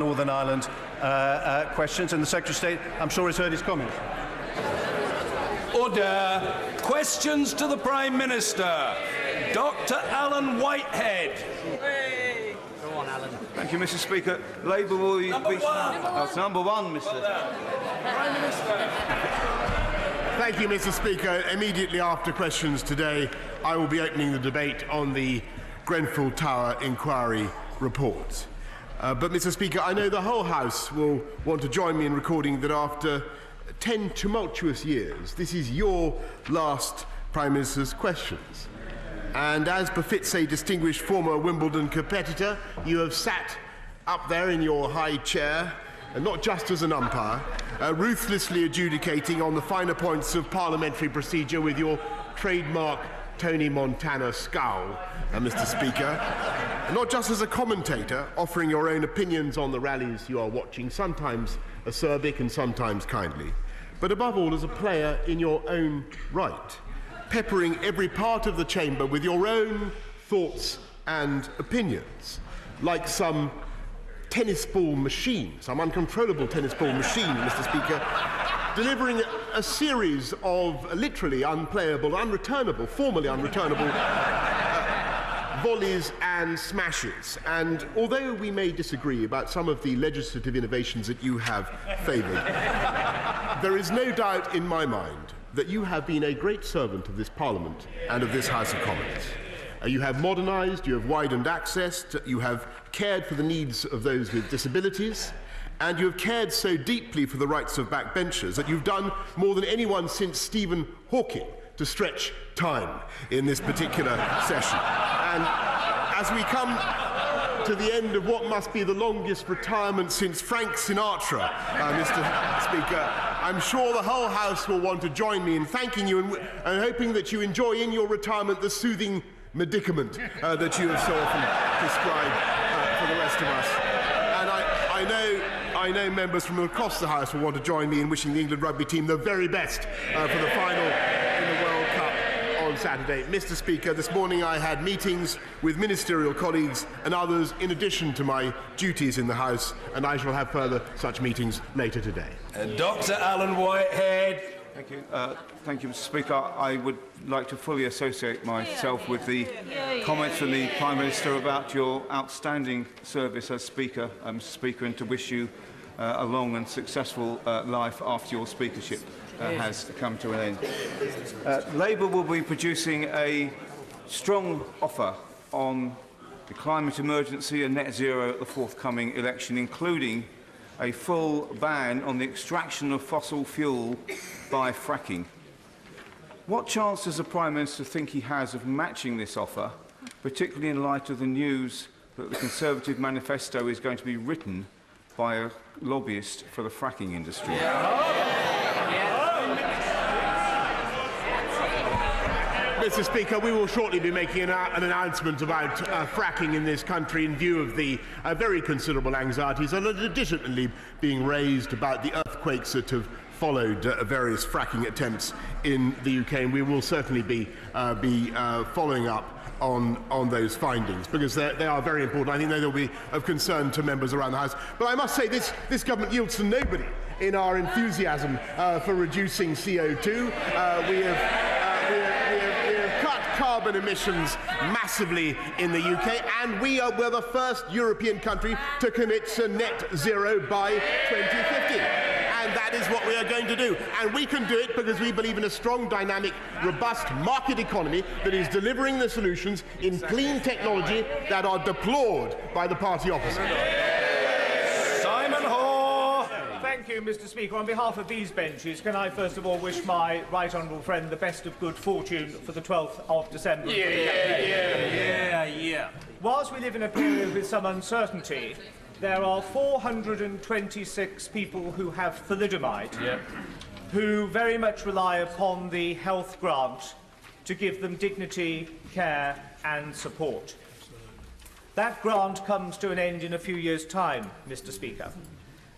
Northern Ireland questions, and the Secretary of State, I'm sure, has heard his comments. Order. Questions to the Prime Minister. Dr. Alan Whitehead. Go on, Alan. Thank you, Mr. Speaker. Labour will be... Number one. Oh, it's number one, Mr. Prime Minister. Thank you, Mr. Speaker. Immediately after questions today, I will be opening the debate on the Grenfell Tower inquiry report. But, Mr. Speaker, I know the whole House will want to join me in recording that after 10 tumultuous years, this is your last Prime Minister's questions. And as befits a distinguished former Wimbledon competitor, you have sat up there in your high chair, and not just as an umpire, ruthlessly adjudicating on the finer points of parliamentary procedure with your trademark Tony Montana scowl, Mr. Speaker. Not just as a commentator, offering your own opinions on the rallies you are watching, sometimes acerbic and sometimes kindly, but above all as a player in your own right, peppering every part of the chamber with your own thoughts and opinions, like some tennis ball machine, some uncontrollable tennis ball machine, Mr. Speaker, delivering a series of literally unplayable, unreturnable, formally unreturnable volleys and smashes. And although we may disagree about some of the legislative innovations that you have favoured, there is no doubt in my mind that you have been a great servant of this Parliament and of this House of Commons. You have modernised, you have widened access, you have cared for the needs of those with disabilities, and you have cared so deeply for the rights of backbenchers that you've done more than anyone since Stephen Hawking to stretch time in this particular session. And as we come to the end of what must be the longest retirement since Frank Sinatra, Mr. Speaker, I'm sure the whole House will want to join me in thanking you and hoping that you enjoy in your retirement the soothing medicament that you have so often prescribed for the rest of us. And I know members from across the House will want to join me in wishing the England rugby team the very best for the final in the World Cup on Saturday. Mr. Speaker, this morning I had meetings with ministerial colleagues and others in addition to my duties in the House, and I shall have further such meetings later today. Dr. Alan Whitehead. Thank you. Thank you, Mr. Speaker. I would like to fully associate myself with the comments from the Prime Minister about your outstanding service as Speaker, Mr. Speaker, and to wish you a long and successful life after your speakership has come to an end. Labour will be producing a strong offer on the climate emergency and net zero at the forthcoming election, including a full ban on the extraction of fossil fuel by fracking. What chance does the Prime Minister think he has of matching this offer, particularly in light of the news that the Conservative manifesto is going to be written by a lobbyist for the fracking industry? Mr. Speaker, we will shortly be making an announcement about fracking in this country in view of the very considerable anxieties that are legitimately being raised about the earthquakes that have followed various fracking attempts in the UK, and we will certainly be following up on those findings, because they are very important. I think they will be of concern to members around the House. But I must say this government yields to nobody in our enthusiasm for reducing CO2. We have cut carbon emissions massively in the UK, and we're the first European country to commit to net zero by 2050. And that is what we are going to do. And we can do it because we believe in a strong, dynamic, robust market economy that is delivering the solutions in clean technology that are deplored by the party opposite. Simon Hoare. Thank you, Mr. Speaker. On behalf of these benches, can I first of all wish my right honourable friend the best of good fortune for the 12th of December. Yeah. Whilst we live in a period with some uncertainty, there are 426 people who have thalidomide, who very much rely upon the health grant to give them dignity, care and support. That grant comes to an end in a few years' time, Mr. Speaker.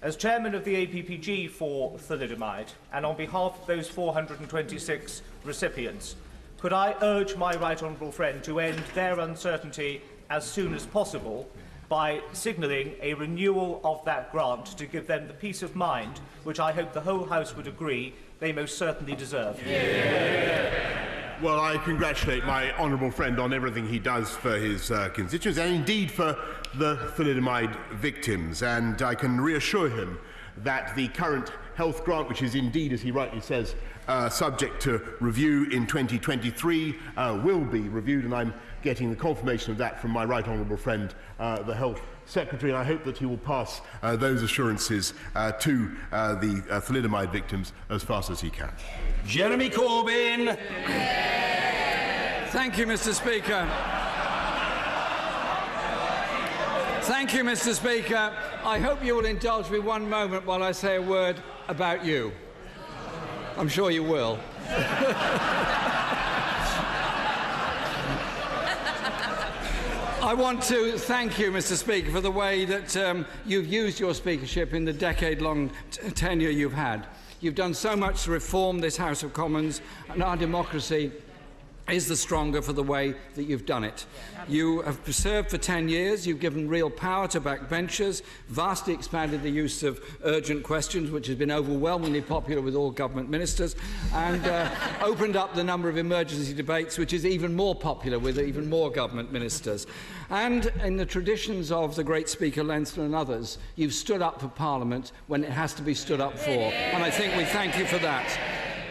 As chairman of the APPG for thalidomide, and on behalf of those 426 recipients, could I urge my right honourable friend to end their uncertainty as soon as possible by signalling a renewal of that grant to give them the peace of mind which I hope the whole House would agree they most certainly deserve. Well, I congratulate my honourable friend on everything he does for his constituents and indeed for the thalidomide victims, and I can reassure him that the current health grant, which is indeed, as he rightly says, subject to review in 2023, will be reviewed, and I'm getting the confirmation of that from my right honourable friend, the Health Secretary, and I hope that he will pass those assurances to the thalidomide victims as fast as he can. Jeremy Corbyn. Thank you, Mr. Speaker. Thank you, Mr. Speaker. I hope you will indulge me one moment while I say a word about you. I'm sure you will. I want to thank you, Mr. Speaker, for the way that you've used your speakership in the decade-long tenure you've had. You've done so much to reform this House of Commons, and our democracy is the stronger for the way that you've done it. You have served for 10 years, you've given real power to backbenchers, vastly expanded the use of urgent questions, which has been overwhelmingly popular with all government ministers, and opened up the number of emergency debates, which is even more popular with even more government ministers. And in the traditions of the great Speaker Leinster and others, you've stood up for Parliament when it has to be stood up for, and I think we thank you for that.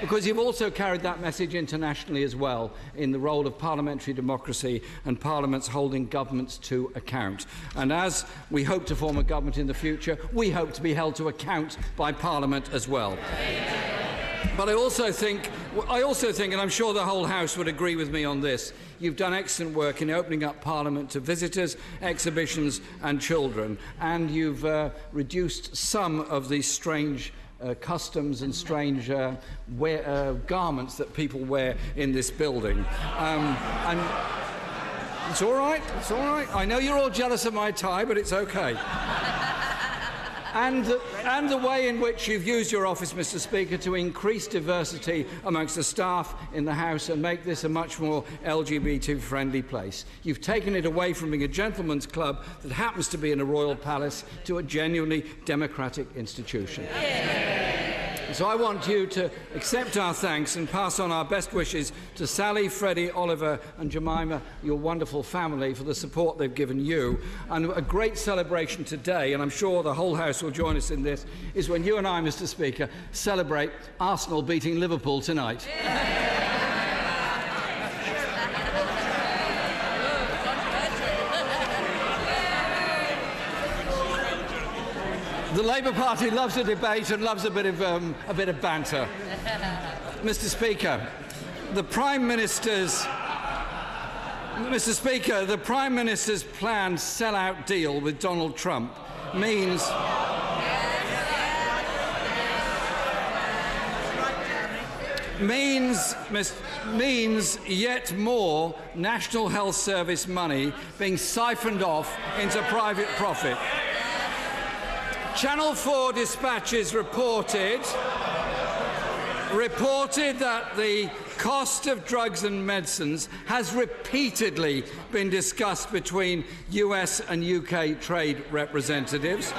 Because you've also carried that message internationally as well in the role of parliamentary democracy and parliaments holding governments to account. And as we hope to form a government in the future, we hope to be held to account by Parliament as well. But I also think, and I'm sure the whole House would agree with me on this, you've done excellent work in opening up Parliament to visitors, exhibitions and children, and you've reduced some of these strange customs and strange garments that people wear in this building. And it's all right, it's all right. I know you're all jealous of my tie, but it's okay. And the way in which you've used your office, Mr. Speaker, to increase diversity amongst the staff in the House and make this a much more LGBT-friendly place. You've taken it away from being a gentleman's club that happens to be in a royal palace to a genuinely democratic institution. So I want you to accept our thanks and pass on our best wishes to Sally, Freddie, Oliver and Jemima, your wonderful family, for the support they've given you. And a great celebration today, and I'm sure the whole House will join us in this, is when you and I, Mr. Speaker, celebrate Arsenal beating Liverpool tonight. The Labour Party loves a debate and loves a bit of banter. Mr. Speaker, the Prime Minister's planned sell-out deal with Donald Trump means yet more National Health Service money being siphoned off into private profit. Channel 4 dispatches reported that the cost of drugs and medicines has repeatedly been discussed between US and UK trade representatives.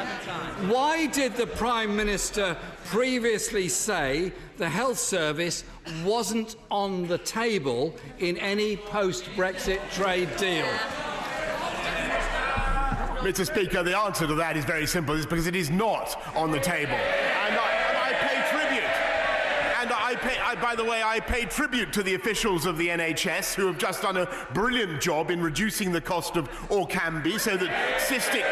Why did the Prime Minister previously say the health service wasn't on the table in any post-Brexit trade deal? Mr. Speaker, the answer to that is very simple. It's because it is not on the table. And I pay tribute. And by the way, I pay tribute to the officials of the NHS who have just done a brilliant job in reducing the cost of Orkambi so that cystic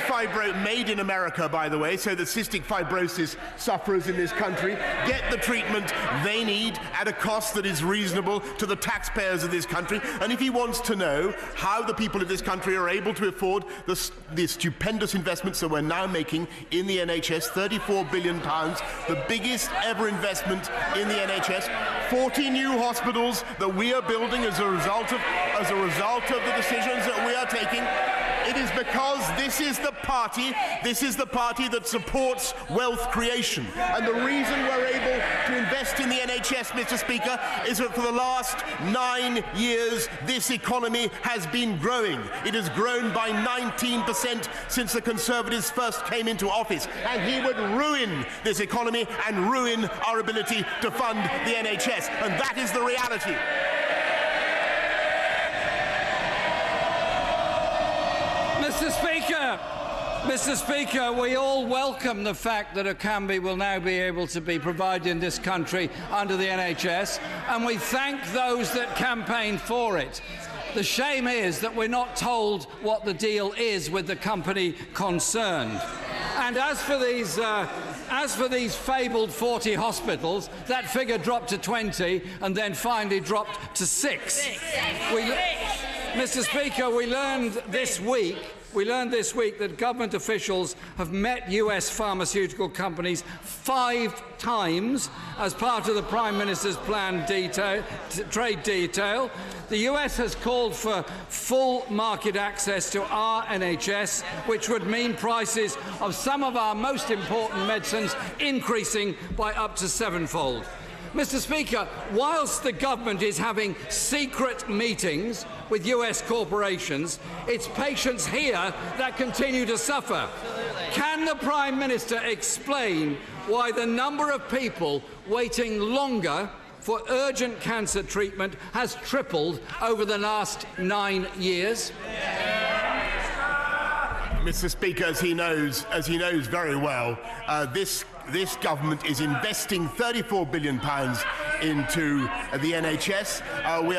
fibrosis, made in America, by the way, so that cystic fibrosis sufferers in this country get the treatment they need at a cost that is reasonable to the taxpayers of this country. And if he wants to know how the people of this country are able to afford the stupendous investments that we're now making in the NHS, £34 billion, the biggest ever investment in the NHS, 40 new hospitals that we are building as a result of the decisions that we are taking. It is because this is the party that supports wealth creation. And the reason we're able to invest in the NHS, Mr. Speaker, is that for the last 9 years, this economy has been growing. It has grown by 19% since the Conservatives first came into office. And he would ruin this economy and ruin our ability to fund the NHS. And that is the reality. Mr. Speaker, we all welcome the fact that Okambi will now be able to be provided in this country under the NHS, and we thank those that campaigned for it. The shame is that we're not told what the deal is with the company concerned. And as for these fabled 40 hospitals, that figure dropped to 20 and then finally dropped to 6. Mr. Speaker, we learned this week that government officials have met US pharmaceutical companies 5 times as part of the Prime Minister's planned trade detail. The US has called for full market access to our NHS, which would mean prices of some of our most important medicines increasing by up to 7-fold. Mr. Speaker, whilst the government is having secret meetings with US corporations, it's patients here that continue to suffer. Can the Prime Minister explain why the number of people waiting longer for urgent cancer treatment has tripled over the last 9 years? Mr. Speaker, as he knows very well, this government is investing £34 billion into the NHS. We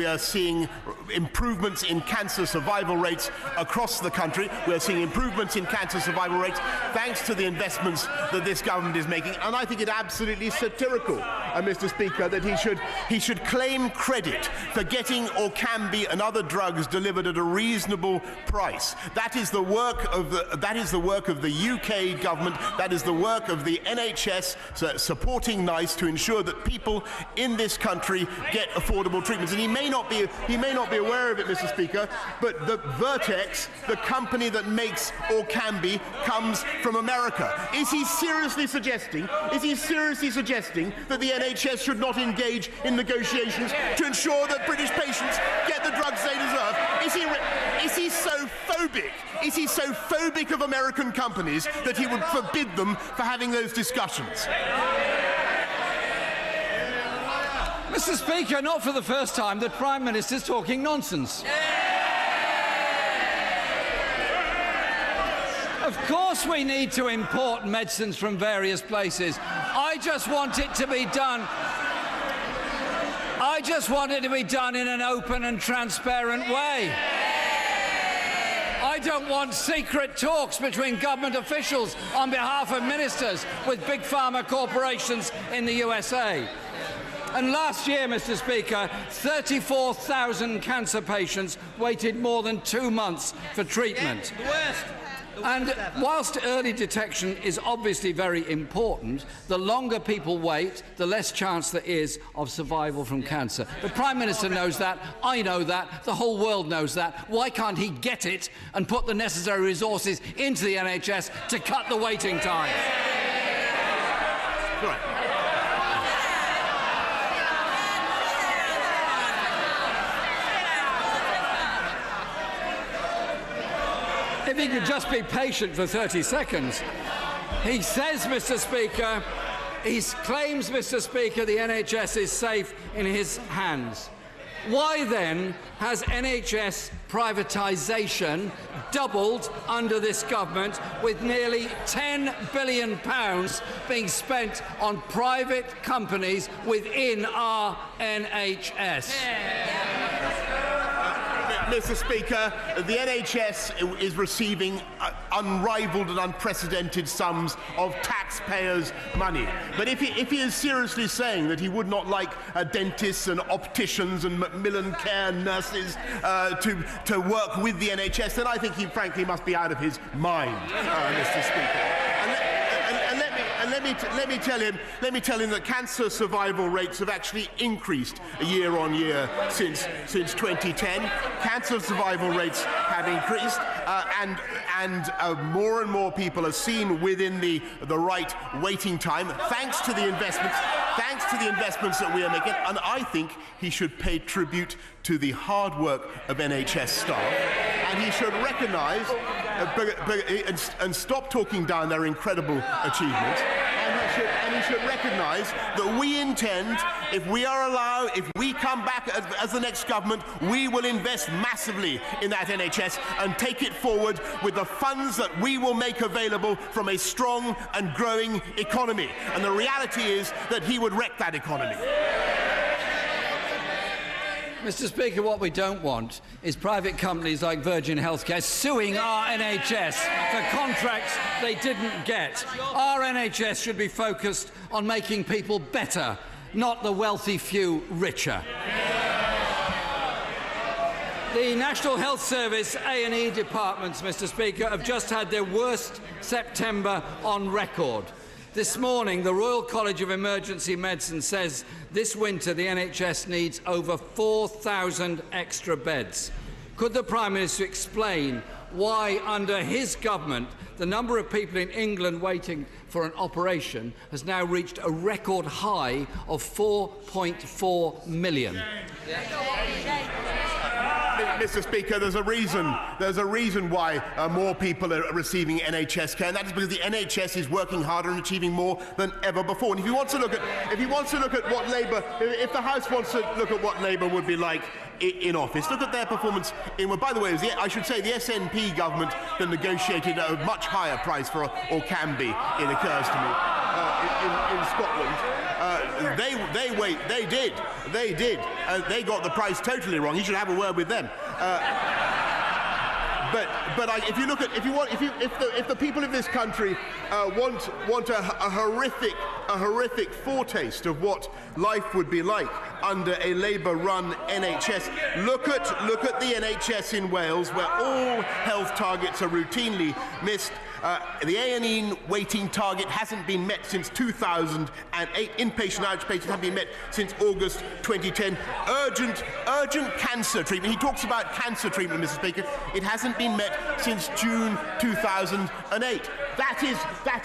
are seeing improvements in cancer survival rates across the country. We are seeing improvements in cancer survival rates thanks to the investments that this government is making. And I think it absolutely satirical, Mr. Speaker, that he should claim credit for getting Orkambi and other drugs delivered at a reasonable price. That is the work of the UK government. That is the work of the NHS supporting NICE to ensure that people in this country get affordable treatments. And he may not be aware of it, Mr. Speaker, but the Vertex, the company that makes Orkambi, comes from America. Is he seriously suggesting that the NHS should not engage in negotiations to ensure that British patients get the drugs they deserve? Is he so phobic? Is he so phobic of American companies that he would forbid them for having those discussions? Mr. Speaker, not for the first time the Prime Minister is talking nonsense. Of course we need to import medicines from various places. I just want it to be done in an open and transparent way. I don't want secret talks between government officials on behalf of ministers with big pharma corporations in the USA. And last year, Mr. Speaker, 34,000 cancer patients waited more than 2 months for treatment. And whilst early detection is obviously very important, the longer people wait, the less chance there is of survival from cancer. The Prime Minister knows that, I know that, the whole world knows that. Why can't he get it and put the necessary resources into the NHS to cut the waiting time? Right. If he could just be patient for 30 seconds. He says, Mr. Speaker, he claims, Mr. Speaker, the NHS is safe in his hands. Why then has NHS privatisation doubled under this government, with nearly £10 billion being spent on private companies within our NHS? Mr. Speaker, the NHS is receiving unrivalled and unprecedented sums of taxpayers' money. But if he is seriously saying that he would not like dentists and opticians and Macmillan care nurses to work with the NHS, then I think he frankly must be out of his mind, Mr. Speaker. let me tell him that cancer survival rates have actually increased year on year since 2010. Cancer survival rates have increased, and more and more people are seen within the right waiting time, thanks to the investments that we are making. And I think he should pay tribute to the hard work of NHS staff, and he should recognise and stop talking down their incredible achievements. And he should recognise that we intend, if we come back as the next government, we will invest massively in that NHS and take it forward with the funds that we will make available from a strong and growing economy. And the reality is that he would wreck that economy. Mr. Speaker, what we don't want is private companies like Virgin Healthcare suing our NHS for contracts they didn't get. Our NHS should be focused on making people better, not the wealthy few richer. The National Health Service A&E departments, Mr. Speaker, have just had their worst September on record. This morning, the Royal College of Emergency Medicine says this winter the NHS needs over 4,000 extra beds. Could the Prime Minister explain why, under his government, the number of people in England waiting for an operation has now reached a record high of 4.4 million? Mr. Speaker, there's a reason why more people are receiving NHS care, and that is because the NHS is working harder and achieving more than ever before. And if he wants to look at what Labour, if the House wants to look at what Labour would be like in office, look at their performance in. Well, by the way, I should say the SNP government that negotiated a much higher price for Orkambi, it occurs to me, in Scotland. They did. They got the price totally wrong. You should have a word with them. If the people of this country want a horrific foretaste of what life would be like under a Labour-run NHS, look at the NHS in Wales, where all health targets are routinely missed. The A&E waiting target hasn't been met since 2008. Inpatient outpatients haven't been met since August 2010. Urgent cancer treatment. He talks about cancer treatment, Mr. Speaker. It hasn't been met since June 2008. That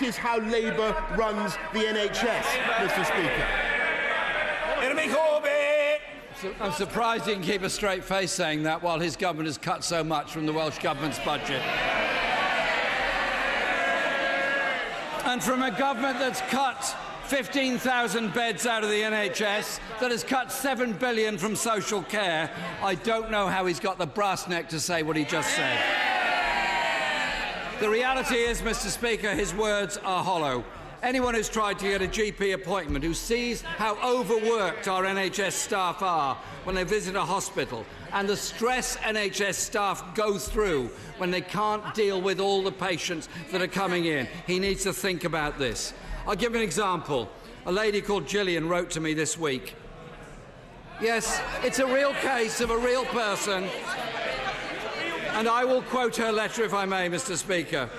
is how Labour runs the NHS, Mr. Speaker. I'm surprised he can keep a straight face saying that while his government has cut so much from the Welsh Government's budget. And from a government that's cut 15,000 beds out of the NHS, that has cut $7 billion from social care, I don't know how he's got the brass neck to say what he just said. The reality is, Mr. Speaker, his words are hollow. Anyone who's tried to get a GP appointment, who sees how overworked our NHS staff are when they visit a hospital, and the stress NHS staff go through when they can't deal with all the patients that are coming in, he needs to think about this. I'll give an example. A lady called Gillian wrote to me this week. Yes, it's a real case of a real person, and I will quote her letter if I may, Mr. Speaker.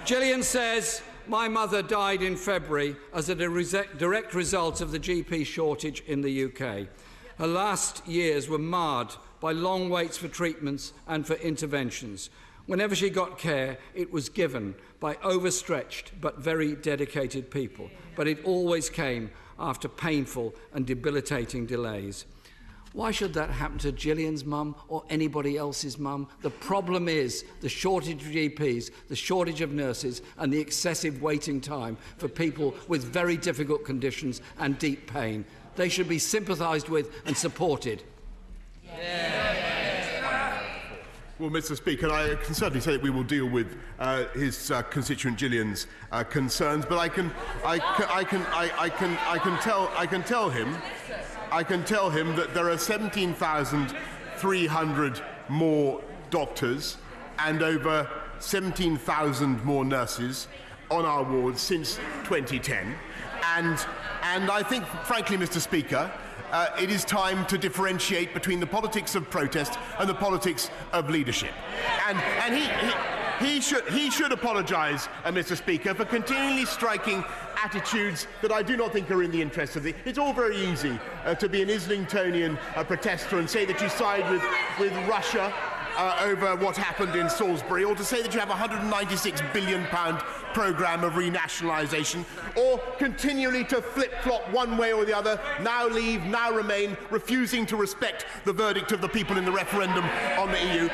Gillian says, "My mother died in February as a direct result of the GP shortage in the UK. Her last years were marred by long waits for treatments and for interventions. Whenever she got care, it was given by overstretched but very dedicated people, but it always came after painful and debilitating delays." Why should that happen to Gillian's mum or anybody else's mum? The problem is the shortage of GPs, the shortage of nurses, and the excessive waiting time for people with very difficult conditions and deep pain. They should be sympathised with and supported. Well, Mr. Speaker, I can certainly say that we will deal with his constituent Gillian's concerns, but I can tell him that there are 17,300 more doctors and over 17,000 more nurses on our wards since 2010, and I think, frankly, Mr. Speaker, it is time to differentiate between the politics of protest and the politics of leadership. And He should apologise, Mr. Speaker, for continually striking attitudes that I do not think are in the interest of the... It's all very easy to be an Islingtonian protester and say that you side with Russia over what happened in Salisbury, or to say that you have a £196 billion programme of renationalisation, or continually to flip-flop one way or the other, now leave, now remain, refusing to respect the verdict of the people in the referendum on the EU.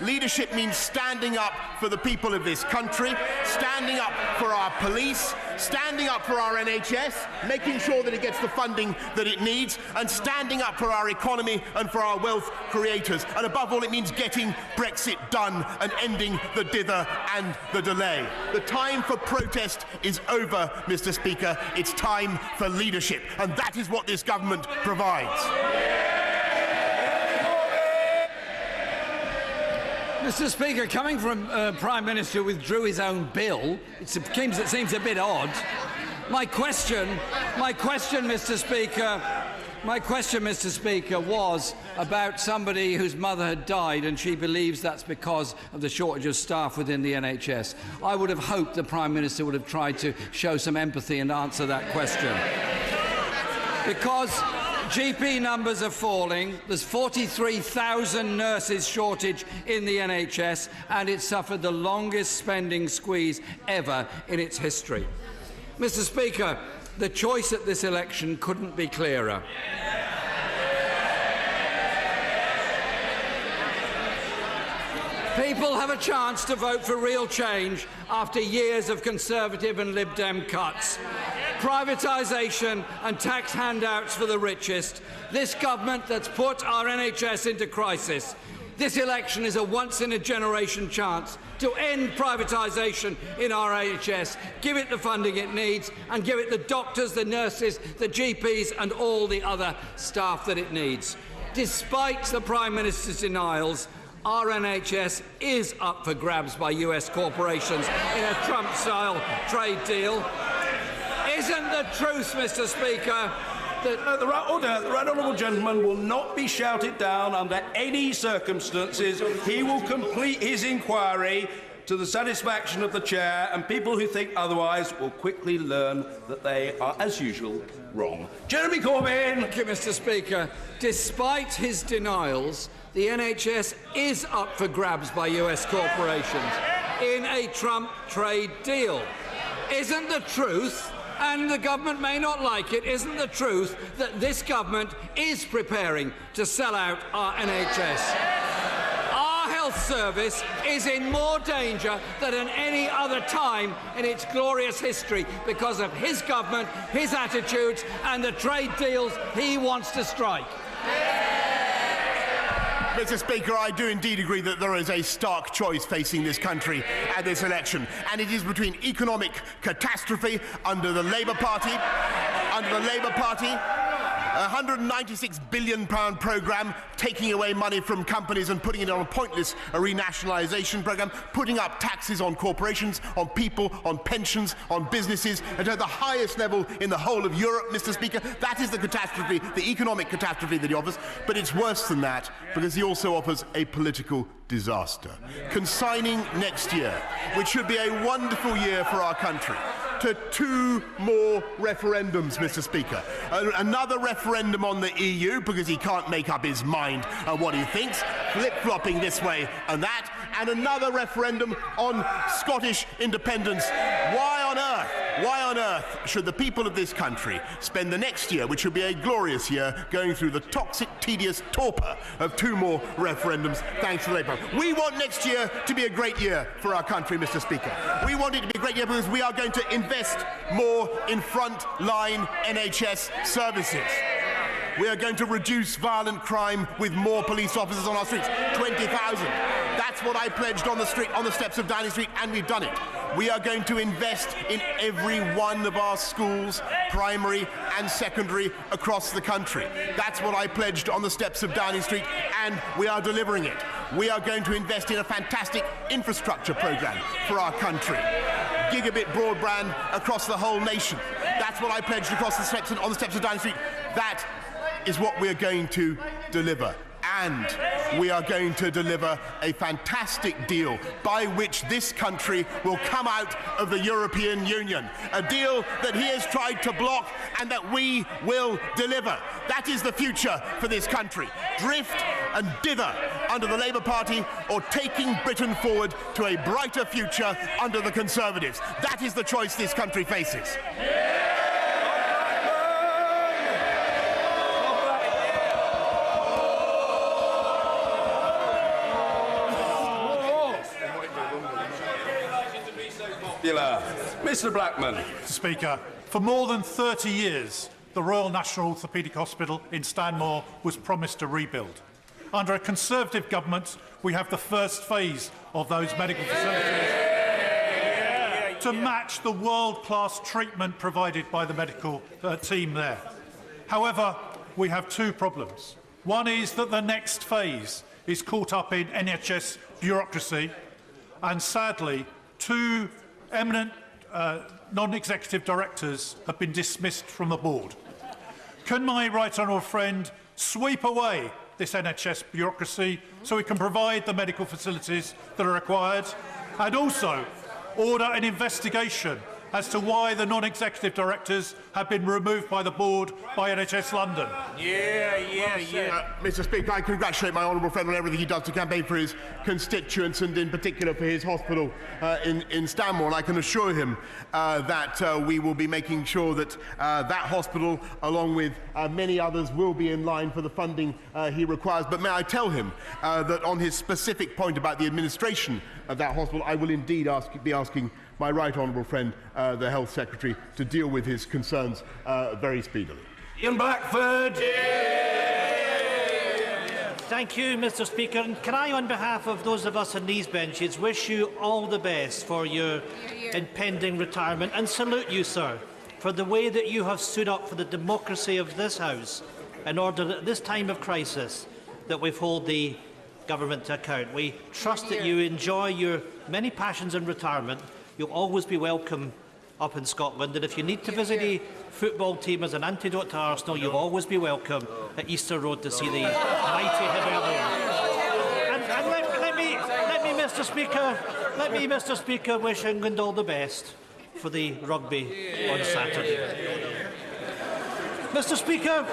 Leadership means standing up for the people of this country, standing up for our police, standing up for our NHS, making sure that it gets the funding that it needs, and standing up for our economy and for our wealth creators. And above all, it means getting Brexit done and ending the dither and the delay. The time for protest is over, Mr. Speaker. It's time for leadership, and that is what this government provides. Mr. Speaker, coming from a Prime Minister who withdrew his own bill, it seems a bit odd. My question, Mr. Speaker, was about somebody whose mother had died, and she believes that's because of the shortage of staff within the NHS. I would have hoped the Prime Minister would have tried to show some empathy and answer that question. Because GP numbers are falling, there's 43,000 nurses shortage in the NHS, and it suffered the longest spending squeeze ever in its history. Mr. Speaker, the choice at this election couldn't be clearer. People have a chance to vote for real change after years of Conservative and Lib Dem cuts. Privatisation and tax handouts for the richest. This government that's put our NHS into crisis. This election is a once-in-a-generation chance to end privatisation in our NHS, give it the funding it needs, and give it the doctors, the nurses, the GPs and all the other staff that it needs. Despite the Prime Minister's denials, our NHS is up for grabs by US corporations in a Trump-style trade deal. Isn't the truth, Mr. Speaker, that the right honourable gentleman will not be shouted down under any circumstances. He will complete his inquiry to the satisfaction of the chair, and people who think otherwise will quickly learn that they are, as usual, wrong. Jeremy Corbyn. Thank you, Mr. Speaker. Despite his denials, the NHS is up for grabs by US corporations in a Trump trade deal. Isn't the truth, and the government may not like it, isn't the truth that this government is preparing to sell out our NHS? Our health service is in more danger than at any other time in its glorious history because of his government, his attitudes and the trade deals he wants to strike. Mr. Speaker, I do indeed agree that there is a stark choice facing this country at this election, and it is between economic catastrophe under the Labour Party, a £196 billion programme taking away money from companies and putting it on a pointless renationalisation programme, putting up taxes on corporations, on people, on pensions, on businesses, and at the highest level in the whole of Europe, Mr. Speaker. That is the catastrophe, the economic catastrophe that he offers, but it's worse than that because he also offers a political disaster. Consigning next year, which should be a wonderful year for our country, to 2 more referendums, Mr. Speaker. Another referendum on the EU, because he can't make up his mind on what he thinks, flip-flopping this way and that, and another referendum on Scottish independence. Why on earth should the people of this country spend the next year, which should be a glorious year, going through the toxic, tedious torpor of 2 more referendums thanks to Labour? We want next year to be a great year for our country, Mr. Speaker. We want it to be a great year because we are going to invest more in front-line NHS services. We are going to reduce violent crime with more police officers on our streets, 20,000. That's what I pledged on the steps of Downing Street, and we've done it. We are going to invest in every one of our schools, primary and secondary, across the country. That's what I pledged on the steps of Downing Street, and we are delivering it. We are going to invest in a fantastic infrastructure programme for our country. Gigabit broadband across the whole nation. That's what I pledged across the steps on the steps of Downing Street. That is what we are going to deliver. And we are going to deliver a fantastic deal by which this country will come out of the European Union. A deal that he has tried to block and that we will deliver. That is the future for this country. Drift and dither under the Labour Party, or taking Britain forward to a brighter future under the Conservatives. That is the choice this country faces. Mr. Blackman. Mr. Speaker, for more than 30 years, the Royal National Orthopaedic Hospital in Stanmore was promised a rebuild. Under a Conservative government, we have the first phase of those medical facilities to match the world-class treatment provided by the medical team there. However, we have two problems. One is that the next phase is caught up in NHS bureaucracy, and sadly, two eminent non-executive directors have been dismissed from the board. Can my right honourable friend sweep away this NHS bureaucracy so we can provide the medical facilities that are required, and also order an investigation as to why the non-executive directors have been removed by the board by NHS London? Mr. Speaker, I congratulate my honourable friend on everything he does to campaign for his constituents and in particular for his hospital in Stanmore. And I can assure him that we will be making sure that that hospital, along with many others, will be in line for the funding he requires. But may I tell him that on his specific point about the administration of that hospital, I will indeed be asking my right honourable friend, the Health Secretary, to deal with his concerns very speedily. Ian Blackford. Thank you, Mr. Speaker. And can I, on behalf of those of us on these benches, wish you all the best for your impending retirement, and salute you, sir, for the way that you have stood up for the democracy of this House in order that at this time of crisis that we hold the government to account. We trust that you enjoy your many passions in retirement. You'll always be welcome up in Scotland, and if you need to visit a football team as an antidote to Arsenal, you'll always be welcome at Easter Road to see the mighty Hibernian. And let me, Mr. Speaker, wish England all the best for the rugby on Saturday. Mr. Speaker,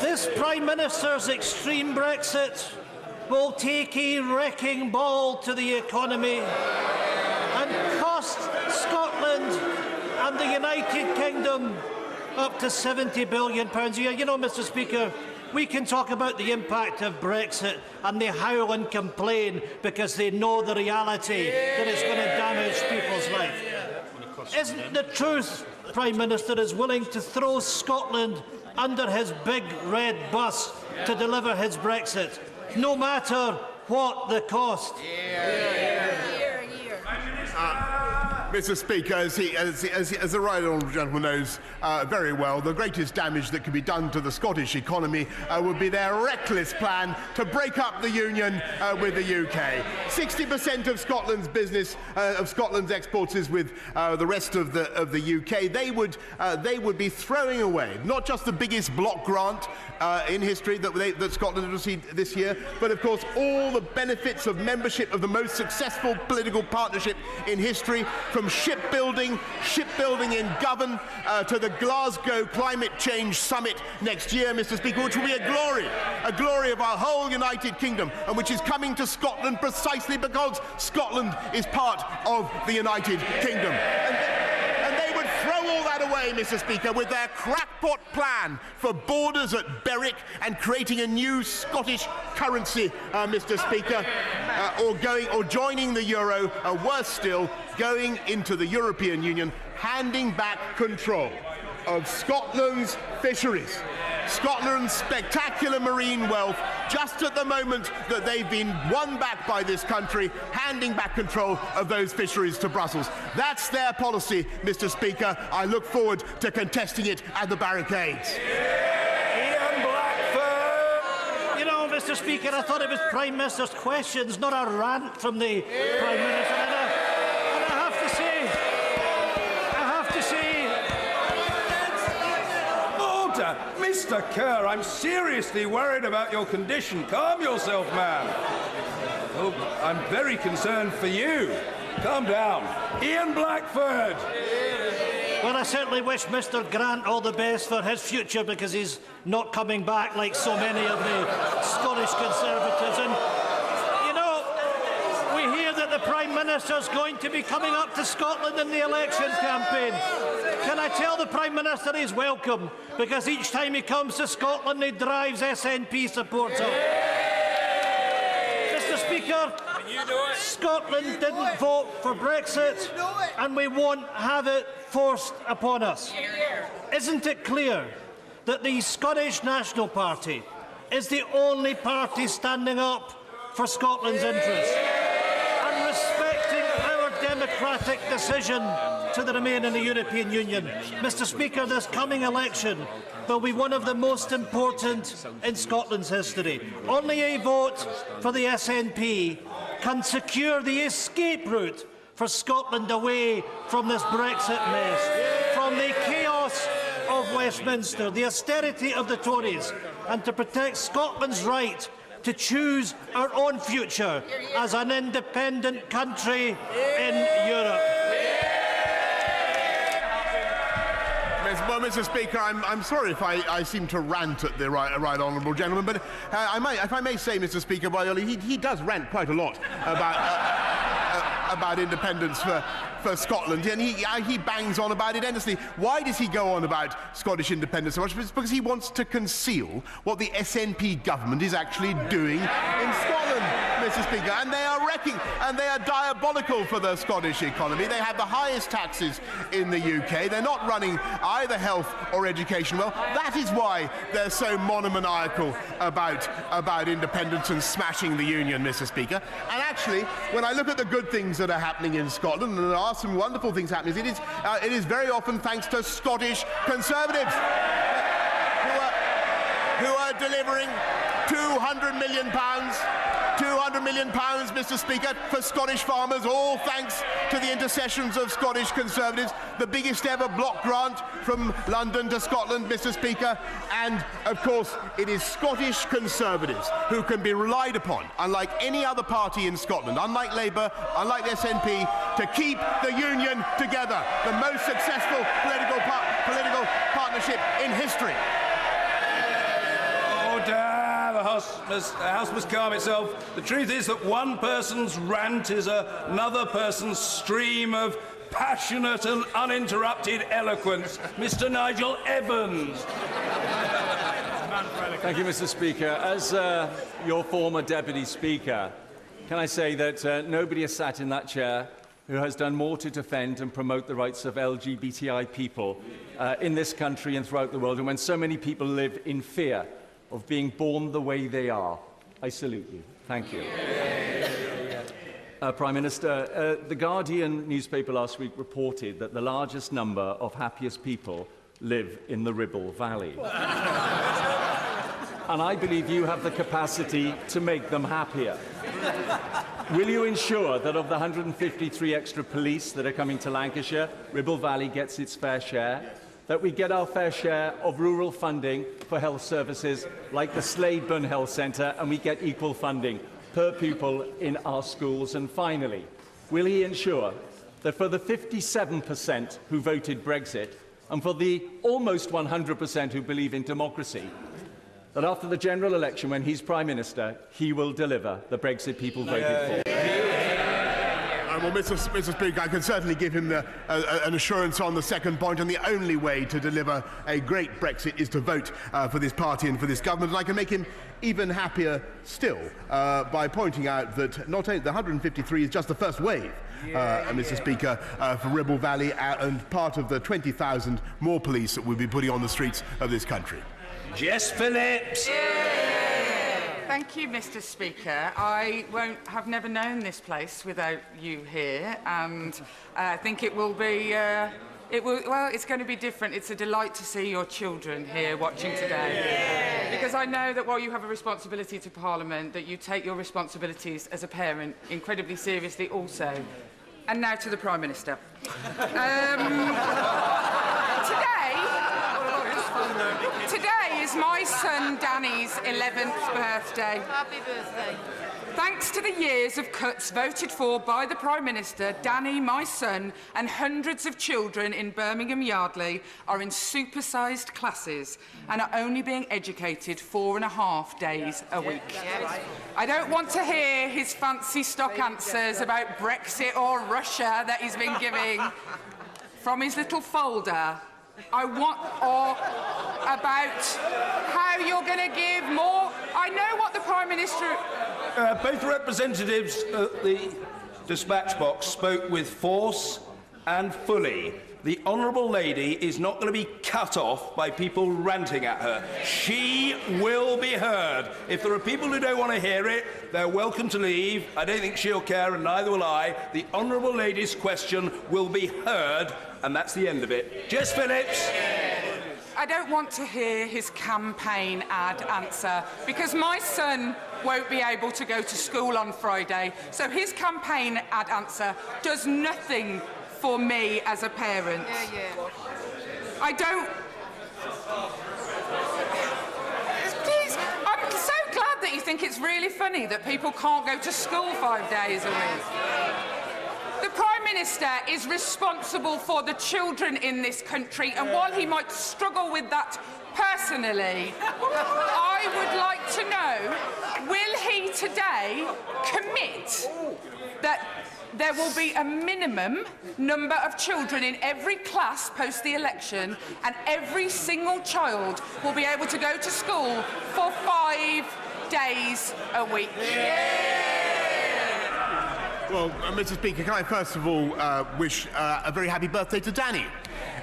this Prime Minister's extreme Brexit will take a wrecking ball to the economy and cost Scotland and the United Kingdom up to £70 billion a year. You know, Mr. Speaker, we can talk about the impact of Brexit, and they howl and complain because they know the reality that it's going to damage people's life. Isn't the truth, Prime Minister is willing to throw Scotland under his big red bus to deliver his Brexit, no matter what the cost? Mr. Speaker, as the right honourable gentleman knows very well, the greatest damage that could be done to the Scottish economy would be their reckless plan to break up the union with the UK. 60% of Scotland's business, of Scotland's exports, is with the rest of the UK. They would be throwing away not just the biggest block grant in history that Scotland has received this year, but of course all the benefits of membership of the most successful political partnership in history, from shipbuilding in Govan to the Glasgow Climate Change Summit next year, Mr. Speaker, which will be a glory of our whole United Kingdom, and which is coming to Scotland precisely because Scotland is part of the United Kingdom. And they would throw all that away, Mr. Speaker, with their crackpot plan for borders at Berwick and creating a new Scottish currency, Mr. Speaker, or joining the euro, worse still, going into the European Union, handing back control of Scotland's fisheries, Scotland's spectacular marine wealth, just at the moment that they've been won back by this country, handing back control of those fisheries to Brussels. That's their policy, Mr. Speaker. I look forward to contesting it at the barricades. Ian Blackford. You know, Mr. Speaker, I thought it was Prime Minister's questions, not a rant from the Prime Minister. And I have to say, Order, Mr. Mr. Kerr, I'm seriously worried about your condition. Calm yourself, man. Oh, I'm very concerned for you. Calm down. Ian Blackford. Well, I certainly wish Mr Grant all the best for his future, because he's not coming back like so many of the Scottish Conservatives. And, you know, we hear that the Prime Minister's going to be coming up to Scotland in the election campaign. Can I tell the Prime Minister he's welcome, because each time he comes to Scotland he drives SNP supporters. Mr Speaker, Scotland didn't vote for Brexit, and we won't have it forced upon us. Isn't it clear that the Scottish National Party is the only party standing up for Scotland's interests and respecting our democratic decision to remain in the European Union? Mr Speaker, this coming election will be one of the most important in Scotland's history. Only a vote for the SNP can secure the escape route for Scotland away from this Brexit mess, from the chaos of Westminster, the austerity of the Tories, and to protect Scotland's right to choose our own future as an independent country in Europe. Well, Mr. Speaker, I'm sorry if I seem to rant at the right honourable gentleman, but if I may say, Mr. Speaker, well, he does rant quite a lot about independence for Scotland, and he bangs on about it endlessly. Why does he go on about Scottish independence so much? It's because he wants to conceal what the SNP government is actually doing in Scotland, Mr. Speaker, and they are wrecking, and they are diabolical for the Scottish economy. They have the highest taxes in the UK. They're not running either health or education well. That is why they're so monomaniacal about independence and smashing the union, Mr. Speaker. And actually, when I look at the good things that are happening in Scotland, and there are some wonderful things happening, it is very often thanks to Scottish Conservatives who are delivering £200 million, Mr. Speaker, for Scottish farmers, all thanks to the intercessions of Scottish Conservatives, the biggest ever block grant from London to Scotland, Mr. Speaker, and, of course, it is Scottish Conservatives who can be relied upon, unlike any other party in Scotland, unlike Labour, unlike the SNP, to keep the union together, the most successful political partnership in history. The House must calm itself. The truth is that one person's rant is another person's stream of passionate and uninterrupted eloquence. Mr. Nigel Evans. Thank you, Mr. Speaker. As your former Deputy Speaker, can I say that nobody has sat in that chair who has done more to defend and promote the rights of LGBTI people in this country and throughout the world, and when so many people live in fear of being born the way they are. I salute you. Thank you. Prime Minister, the Guardian newspaper last week reported that the largest number of happiest people live in the Ribble Valley. And I believe you have the capacity to make them happier. Will you ensure that of the 153 extra police that are coming to Lancashire, Ribble Valley gets its fair share? That we get our fair share of rural funding for health services like the Sladeburn Health Centre, and we get equal funding per pupil in our schools? And finally, will he ensure that for the 57% who voted Brexit and for the almost 100% who believe in democracy, that after the general election, when he's Prime Minister, he will deliver the Brexit people voted for? Well, Mr. Speaker, I can certainly give him an assurance on the second point, and the only way to deliver a great Brexit is to vote for this party and for this government. And I can make him even happier still by pointing out that not only the 153 is just the first wave, Mr. Speaker, for Ribble Valley, and part of the 20,000 more police that we'll be putting on the streets of this country. Jess Phillips. Thank you, Mr. Speaker. I have never known this place without you here, and I think it will be. It's going to be different. It's a delight to see your children here watching today, because I know that while you have a responsibility to Parliament, that you take your responsibilities as a parent incredibly seriously also. And now to the Prime Minister. Today. Today is my son Danny's 11th birthday. Happy birthday. Thanks to the years of cuts voted for by the Prime Minister, Danny, my son, and hundreds of children in Birmingham Yardley are in supersized classes and are only being educated 4.5 days a week. I don't want to hear his fancy stock answers about Brexit or Russia that he's been giving from his little folder. I want, or about how you're going to give more. I know what the Prime Minister... Both representatives at the dispatch box spoke with force and fully. The Honourable Lady is not going to be cut off by people ranting at her. She will be heard. If there are people who don't want to hear it, they're welcome to leave. I don't think she'll care, and neither will I. The Honourable Lady's question will be heard, and that's the end of it. Jess Phillips. I don't want to hear his campaign ad answer, because my son won't be able to go to school on Friday, so his campaign ad answer does nothing for me as a parent. I don't... Please, I'm so glad that you think it's really funny that people can't go to school 5 days a week. The Prime Minister is responsible for the children in this country, and while he might struggle with that personally, I would like to know, will he today commit that there will be a minimum number of children in every class post the election, and every single child will be able to go to school for 5 days a week? Well, Mr. Speaker, can I first of all wish a very happy birthday to Danny,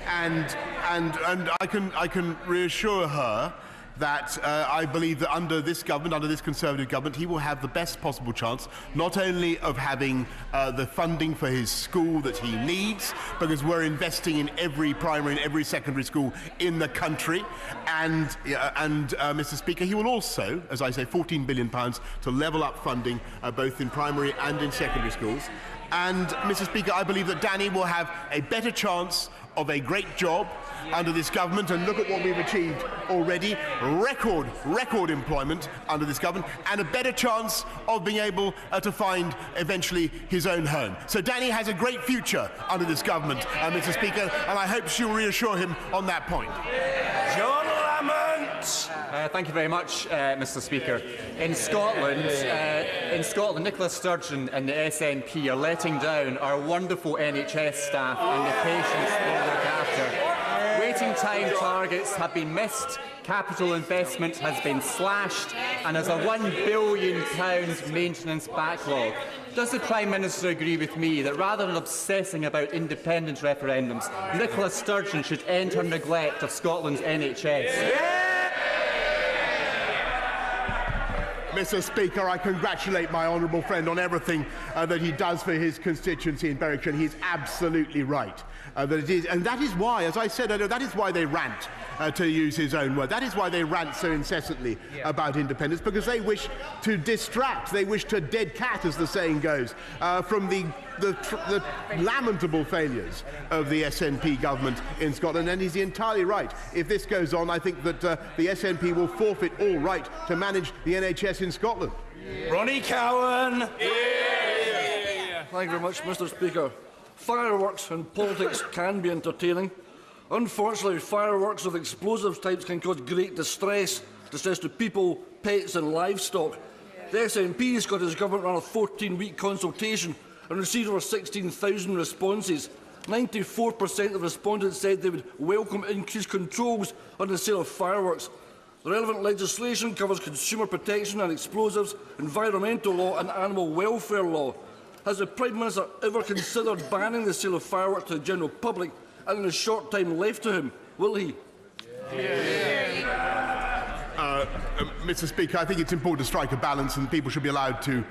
and I can reassure her that I believe that under this government, under this Conservative government, he will have the best possible chance, not only of having the funding for his school that he needs, because we're investing in every primary and every secondary school in the country, and Mr. Speaker, he will also, as I say, £14 billion to level up funding both in primary and in secondary schools. And, Mr. Speaker, I believe that Danny will have a better chance of a great job under this government, and look at what we've achieved already. Record employment under this government, and a better chance of being able to find eventually his own home. So Danny has a great future under this government, Mr. Speaker, and I hope she'll reassure him on that point. John Lamont. Thank you very much, Mr. Speaker. In Scotland, Nicola Sturgeon and the SNP are letting down our wonderful NHS staff and the patients they look after. Waiting time targets have been missed, capital investment has been slashed, and there's a £1 billion maintenance backlog. Does the Prime Minister agree with me that rather than obsessing about independence referendums, Nicola Sturgeon should end her neglect of Scotland's NHS? Mr. Speaker, I congratulate my honourable friend on everything that he does for his constituency in Berwickshire. He is absolutely right. That it is, and that is why, as I said earlier, that is why they rant, to use his own word. That is why they rant so incessantly about independence, because they wish to distract, they wish to dead cat, as the saying goes, from the lamentable failures of the SNP government in Scotland. And he's entirely right. If this goes on, I think that the SNP will forfeit all right to manage the NHS in Scotland. Ronnie Cowan. Thank you very much, Mr. Speaker. Fireworks and politics can be entertaining. Unfortunately, fireworks of explosive types can cause great distress to people, pets and livestock. The SNP has got his government on a 14-week consultation and received over 16,000 responses. 94% of respondents said they would welcome increased controls on the sale of fireworks. The relevant legislation covers consumer protection and explosives, environmental law and animal welfare law. Has the Prime Minister ever considered banning the sale of fireworks to the general public, and in the short time left to him, will he? Mr. Speaker, I think it's important to strike a balance, and people should be allowed to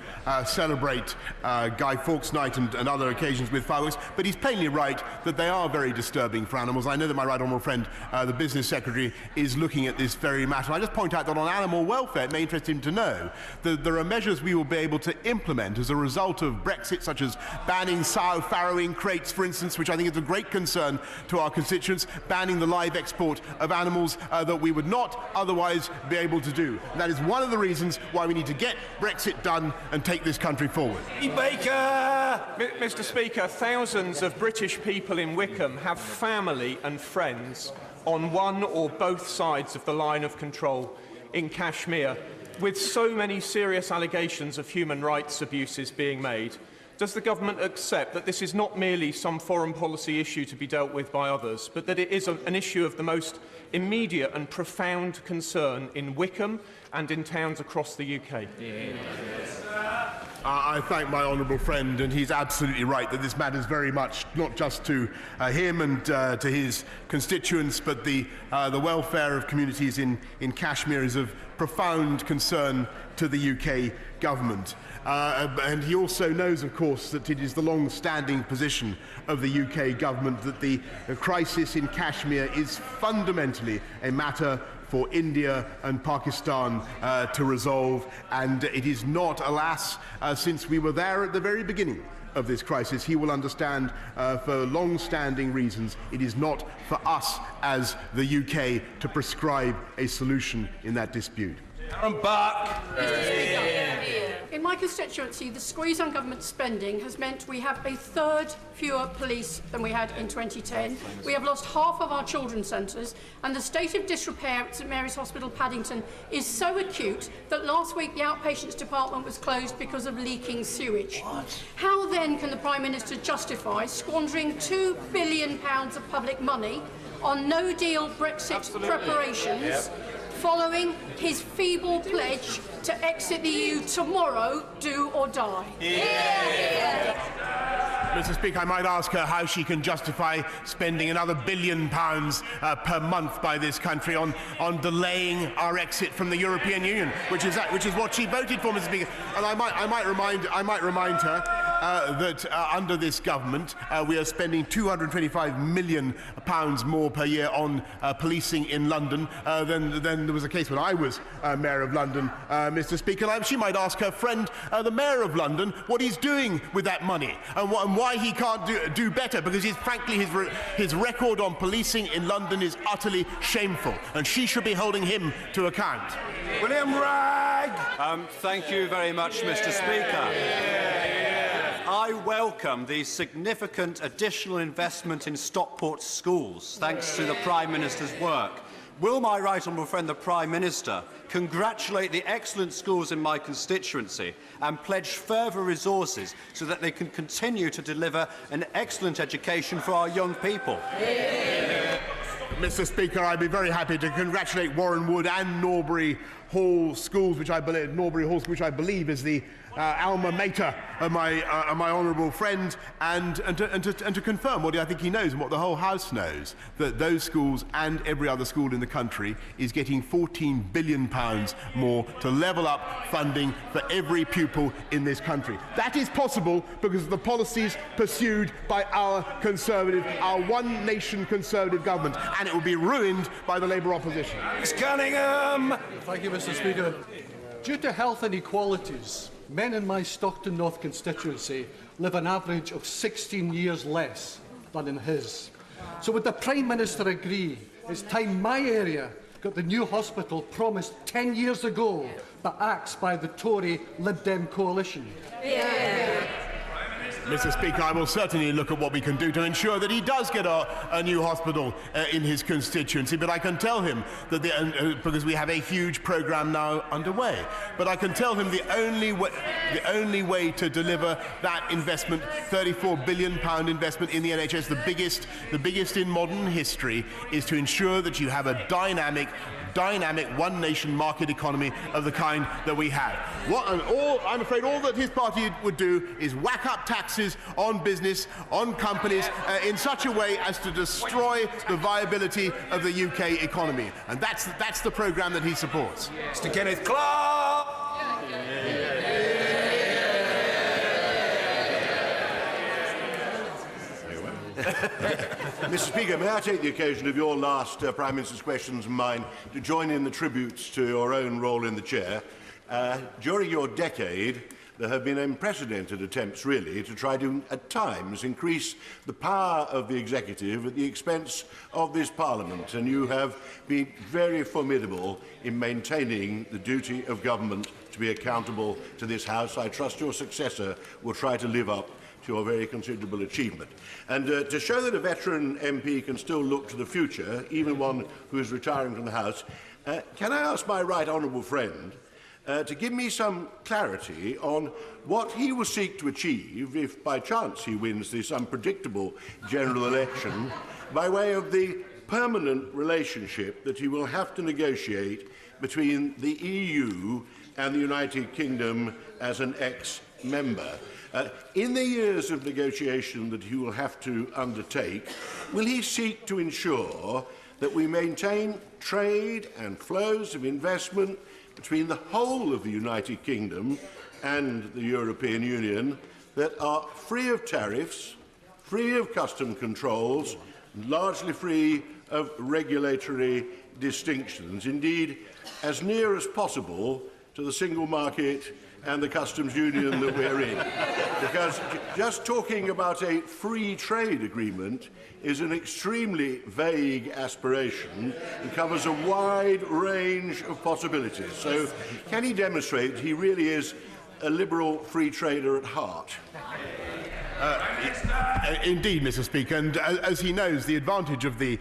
celebrate Guy Fawkes Night and other occasions with fireworks. But he's plainly right that they are very disturbing for animals. I know that my right honourable friend, the Business Secretary, is looking at this very matter. I just point out that on animal welfare, it may interest him to know that there are measures we will be able to implement as a result of Brexit, such as banning sow farrowing crates, for instance, which I think is a great concern to our constituents, banning the live export of animals that we would not otherwise be able to do. And that is one of the reasons why we need to get Brexit done and take this country forward. Baker! Mr. Speaker, thousands of British people in Wickham have family and friends on one or both sides of the line of control in Kashmir, with so many serious allegations of human rights abuses being made. Does the government accept that this is not merely some foreign policy issue to be dealt with by others, but that it is an issue of the most immediate and profound concern in Wickham and in towns across the UK? I thank my honourable friend, and he's absolutely right that this matters very much not just to him and to his constituents, but the welfare of communities in Kashmir is of profound concern to the UK government. And he also knows, of course, that it is the long-standing position of the UK government that the crisis in Kashmir is fundamentally a matter for India and Pakistan to resolve, and it is not, alas, since we were there at the very beginning of this crisis, he will understand for long-standing reasons it is not for us as the UK to prescribe a solution in that dispute. I'm back. In my constituency, the squeeze on government spending has meant we have a third fewer police than we had in 2010. We have lost half of our children's centres, and the state of disrepair at St Mary's Hospital, Paddington, is so acute that last week the outpatients department was closed because of leaking sewage. How then can the Prime Minister justify squandering £2 billion of public money on no-deal Brexit preparations, following his feeble pledge to exit the EU tomorrow, do or die? Mr. Speaker, I might ask her how she can justify spending another £1 billion per month by this country on delaying our exit from the European Union, which is what she voted for, Mr. Speaker. And I might remind her that under this government we are spending £225 million more per year on policing in London than there was a case when I was Mayor of London, Mr. Speaker. She might ask her friend, the Mayor of London, what he's doing with that money and why he can't do better, because frankly his record on policing in London is utterly shameful, and she should be holding him to account. William Ragg! Thank you very much, Mr. Speaker. I welcome the significant additional investment in Stockport schools, thanks to the Prime Minister's work. Will my right honourable friend, the Prime Minister, congratulate the excellent schools in my constituency and pledge further resources so that they can continue to deliver an excellent education for our young people? Mr. Speaker, I'd be very happy to congratulate Warren Wood and Norbury Hall schools, which I believe is the alma mater of my honourable friend, and to confirm what I think he knows and what the whole House knows, that those schools and every other school in the country is getting £14 billion more to level up funding for every pupil in this country. That is possible because of the policies pursued by our one nation Conservative government, and it will be ruined by the Labour opposition. Cunningham! Thank you, Mr. Speaker. Due to health inequalities, men in my Stockton North constituency live an average of 16 years less than in his. So would the Prime Minister agree it's time my area got the new hospital promised 10 years ago, but axed by the Tory Lib Dem coalition? Mr. Speaker, I will certainly look at what we can do to ensure that he does get a new hospital in his constituency, but I can tell him that because we have a huge programme now underway, but I can tell him the only way to deliver that investment, £34 billion investment in the NHS, the biggest in modern history, is to ensure that you have a dynamic, dynamic one-nation market economy of the kind that we have. I'm afraid all that his party would do is whack up taxes on business, on companies, in such a way as to destroy the viability of the UK economy. And that's the programme that he supports. Mr. Kenneth Clark! Mr. Speaker, may I take the occasion of your last Prime Minister's questions and mine to join in the tributes to your own role in the chair. During your decade, there have been unprecedented attempts, really, to try to, at times, increase the power of the executive at the expense of this Parliament, and you have been very formidable in maintaining the duty of government to be accountable to this House. I trust your successor will try to live up to your very considerable achievement. And to show that a veteran MP can still look to the future, even one who is retiring from the House, can I ask my right honourable friend to give me some clarity on what he will seek to achieve if by chance he wins this unpredictable general election by way of the permanent relationship that he will have to negotiate between the EU and the United Kingdom as an ex-member. In the years of negotiation that he will have to undertake, will he seek to ensure that we maintain trade and flows of investment between the whole of the United Kingdom and the European Union that are free of tariffs, free of custom controls, and largely free of regulatory distinctions, indeed as near as possible to the single market and the customs union that we're in. Because just talking about a free trade agreement is an extremely vague aspiration and covers a wide range of possibilities. So can he demonstrate that he really is a liberal free trader at heart? Indeed, Mr. Speaker, and as he knows, the advantage of the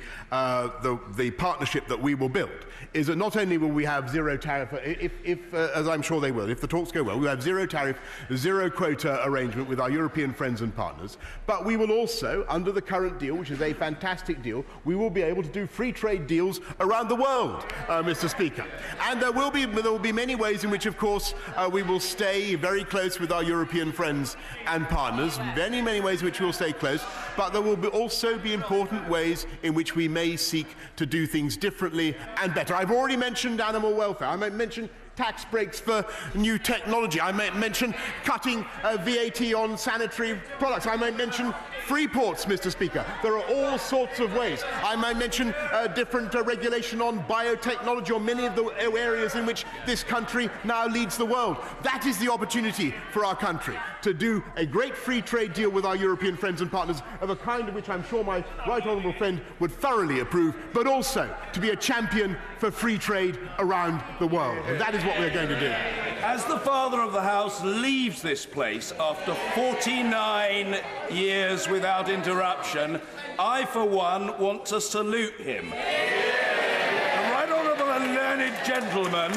partnership that we will build is that not only will we have zero tariff, as I'm sure they will, if the talks go well, we'll have zero tariff, zero quota arrangement with our European friends and partners, but we will also, under the current deal, which is a fantastic deal, we will be able to do free trade deals around the world, Mr. Speaker. And there will be many ways in which, of course, we will stay very close with our European friends and partners, many ways in which we will stay close, but there will also be important ways in which we may seek to do things differently and better. I've already mentioned animal welfare. I might mention tax breaks for new technology. I might mention cutting VAT on sanitary products. I might mention free ports, Mr. Speaker. There are all sorts of ways. I might mention different regulation on biotechnology or many of the areas in which this country now leads the world. That is the opportunity for our country to do a great free trade deal with our European friends and partners of a kind of which I'm sure my right honourable friend would thoroughly approve, but also to be a champion for free trade around the world. And that is what we're going to do. As the Father of the House leaves this place after 49 years without interruption, I, for one, want to salute him. The Right Honourable and learned gentleman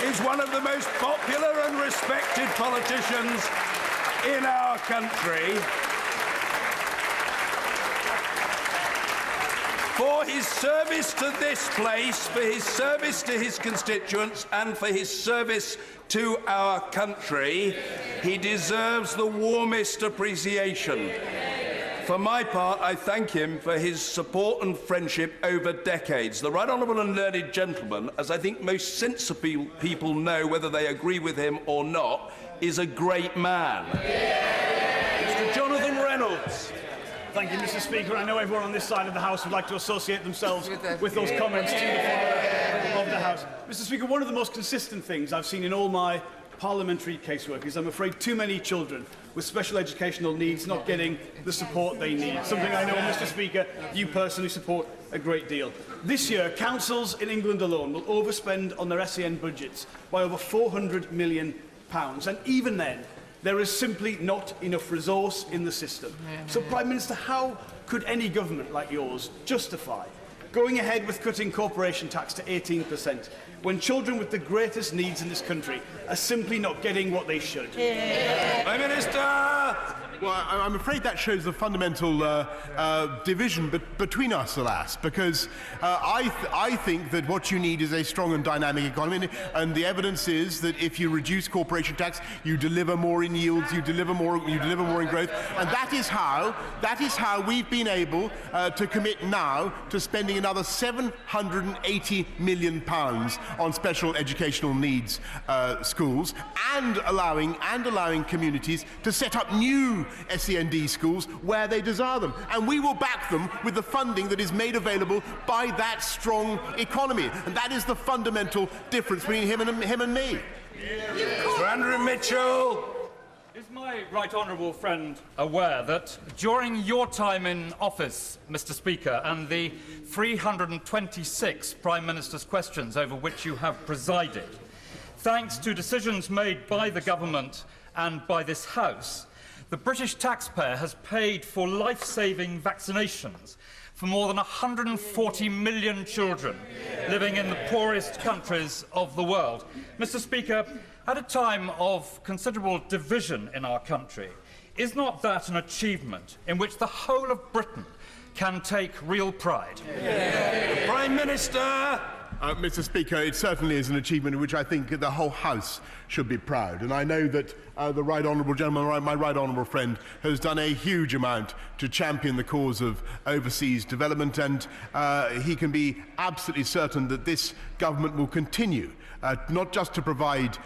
is one of the most popular and respected politicians in our country. For his service to this place, for his service to his constituents, and for his service to our country, he deserves the warmest appreciation. For my part, I thank him for his support and friendship over decades. The Right Honourable and learned gentleman, as I think most sensible people know whether they agree with him or not, is a great man. Mr. Jonathan Reynolds. Thank you, Mr. Speaker. I know everyone on this side of the House would like to associate themselves with those comments to the floor of the House. Mr. Speaker, one of the most consistent things I've seen in all my parliamentary casework is, I'm afraid, too many children with special educational needs not getting the support they need, something I know, Mr. Speaker, you personally support a great deal. This year, councils in England alone will overspend on their SEN budgets by over £400 million, and even then, there is simply not enough resource in the system. So, Prime Minister, how could any government like yours justify going ahead with cutting corporation tax to 18% when children with the greatest needs in this country are simply not getting what they should? Prime Minister! Well, I'm afraid that shows a fundamental division between us, alas, because I think that what you need is a strong and dynamic economy, and the evidence is that if you reduce corporation tax, you deliver more in yields, you deliver more in growth, and that is how we've been able to commit now to spending another £780 million on special educational needs schools, and allowing communities to set up new SEND schools where they desire them. And we will back them with the funding that is made available by that strong economy. And that is the fundamental difference between him and me. Mr. Andrew Mitchell. Is my right honourable friend aware that during your time in office, Mr. Speaker, and the 326 Prime Minister's questions over which you have presided, thanks to decisions made by the government and by this House, the British taxpayer has paid for life-saving vaccinations for more than 140 million children living in the poorest countries of the world? Mr. Speaker, at a time of considerable division in our country, is not that an achievement in which the whole of Britain can take real pride? Prime Minister! Mr. Speaker, it certainly is an achievement in which I think the whole House should be proud. And I know that the right honourable gentleman, my right honourable friend, has done a huge amount to champion the cause of overseas development, and he can be absolutely certain that this government will continue not just to provide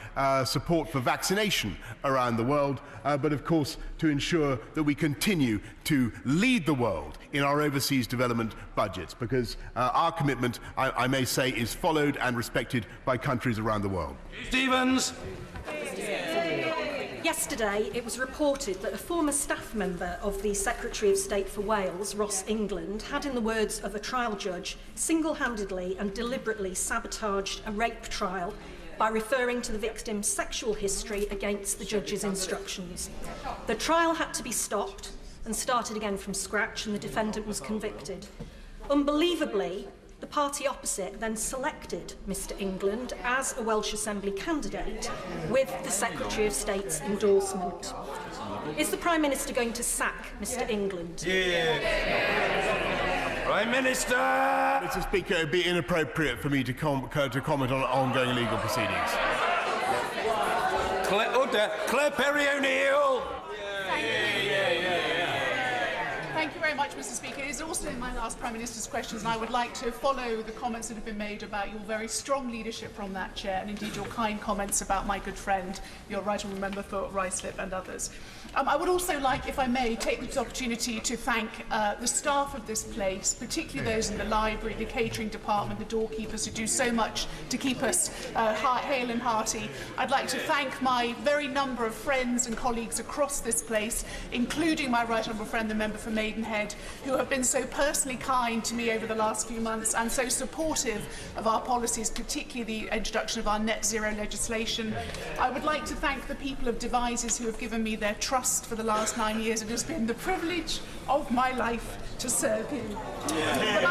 support for vaccination around the world, but of course to ensure that we continue to lead the world in our overseas development budgets, because our commitment, I may say, is followed and respected by countries around the world. Stevens. Yesterday, it was reported that a former staff member of the Secretary of State for Wales, Ross England, had, in the words of a trial judge, single-handedly and deliberately sabotaged a rape trial by referring to the victim's sexual history against the judge's instructions. The trial had to be stopped and started again from scratch, and the defendant was convicted. Unbelievably, the party opposite then selected Mr. England as a Welsh Assembly candidate with the Secretary of State's endorsement. Is the Prime Minister going to sack Mr. England? Prime Minister! Mr. Speaker, it would be inappropriate for me to comment on ongoing legal proceedings. Claire Perry-O'Neill! Thank you very much, Mr. Speaker. It is also in my last Prime Minister's questions, and I would like to follow the comments that have been made about your very strong leadership from that chair, and indeed your kind comments about my good friend, your right honourable member for Ruislip, and others. I would also like, if I may, take this opportunity to thank the staff of this place, particularly those in the library, the catering department, the doorkeepers who do so much to keep us hale and hearty. I'd like to thank my very number of friends and colleagues across this place, including my right honourable friend, the member for Maidenhead, who have been so personally kind to me over the last few months and so supportive of our policies, particularly the introduction of our net zero legislation. I would like to thank the people of Devices who have given me their trust for the last 9 years. It has been the privilege of my life to serve you. But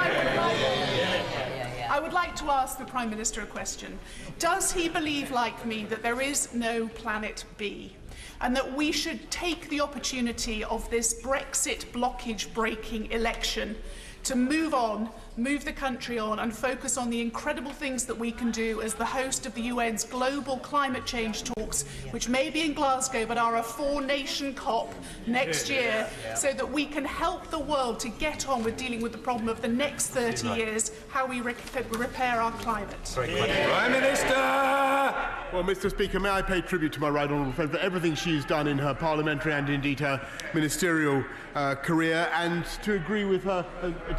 I would like to ask the Prime Minister a question. Does he believe, like me, that there is no planet B, and that we should take the opportunity of this Brexit blockage-breaking election to move the country on and focus on the incredible things that we can do as the host of the UN's global climate change talks, which may be in Glasgow but are a 4-nation COP next year, so that we can help the world to get on with dealing with the problem of the next 30 years, how we repair our climate. Prime Minister! Well, Mr. Speaker, may I pay tribute to my right honourable friend for everything she's done in her parliamentary and indeed her ministerial career, and to agree with her,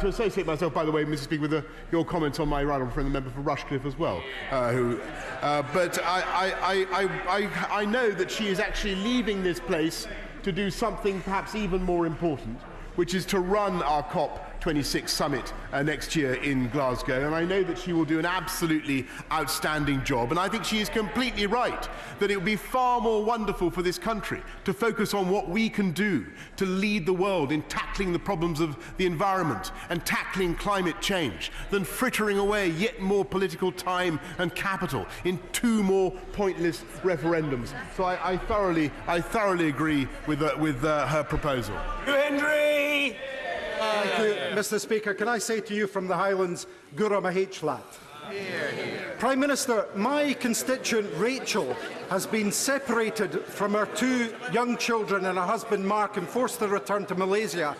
to associate myself, by the way, Mr. Speaker, with your comments on my right honourable friend, the member for Rushcliffe as well. But I know that she is actually leaving this place to do something perhaps even more important, which is to run our COP COP26 summit next year in Glasgow, and I know that she will do an absolutely outstanding job. And I think she is completely right that it would be far more wonderful for this country to focus on what we can do to lead the world in tackling the problems of the environment and tackling climate change than frittering away yet more political time and capital in 2 more pointless referendums. So I thoroughly agree with her proposal. Henry! Thank you, Mr. Speaker. Can I say to you from the Highlands, Gura Mahechlat? Prime Minister, my constituent Rachel has been separated from her 2 young children and her husband Mark and forced to return to Malaysia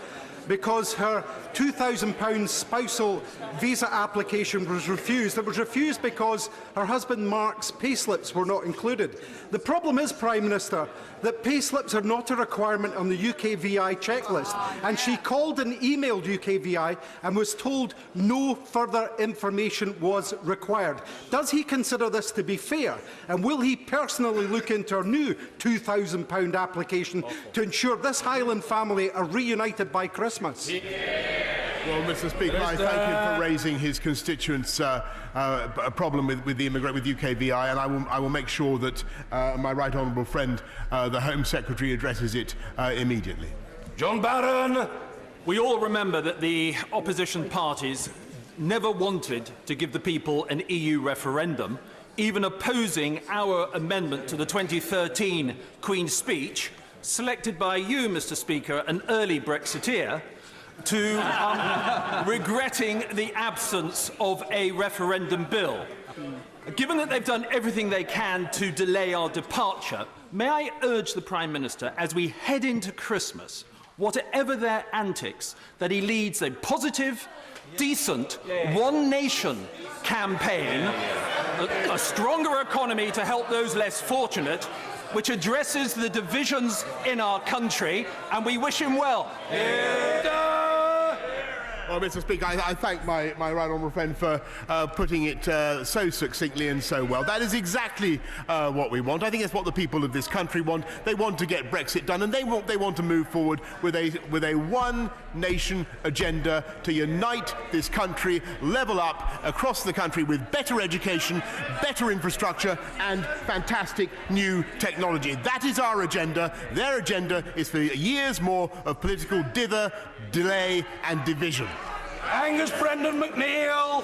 because her £2,000 spousal visa application was refused. It was refused because her husband Mark's payslips were not included. The problem is, Prime Minister, that payslips are not a requirement on the UKVI checklist, and she called and emailed UKVI and was told no further information was required. Does he consider this to be fair, and will he personally look into her new £2,000 application to ensure this Highland family are reunited by Christmas? Well, Mr. Speaker, I thank him for raising his constituents' problem with UKVI, and I will make sure that my right honourable friend, the Home Secretary, addresses it immediately. John Barron. We all remember that the opposition parties never wanted to give the people an EU referendum, even opposing our amendment to the 2013 Queen's Speech, selected by you, Mr. Speaker, an early Brexiteer, to regretting the absence of a referendum bill. Given that they've done everything they can to delay our departure, may I urge the Prime Minister, as we head into Christmas, whatever their antics, that he leads a positive, decent, one nation campaign, a stronger economy to help those less fortunate, which addresses the divisions in our country, and we wish him well. Well, Mr. Speaker, I thank my right honourable friend for putting it so succinctly and so well. That is exactly what we want. I think it's what the people of this country want. They want to get Brexit done, and they want to move forward with a one-nation agenda to unite this country, level up across the country with better education, better infrastructure, and fantastic new technology. That is our agenda. Their agenda is for years more of political dither, delay, and division. Angus Brendan McNeill.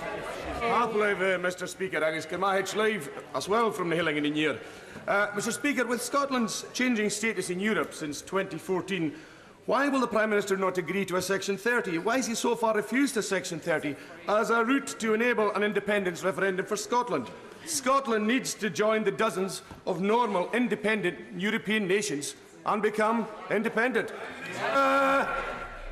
Happily, Mr. Speaker, Angus Kermahich live as well from the Hillingen in year. Mr. Speaker, with Scotland's changing status in Europe since 2014, why will the Prime Minister not agree to a Section 30? Why has he so far refused a Section 30 as a route to enable an independence referendum for Scotland? Scotland needs to join the dozens of normal, independent European nations and become independent.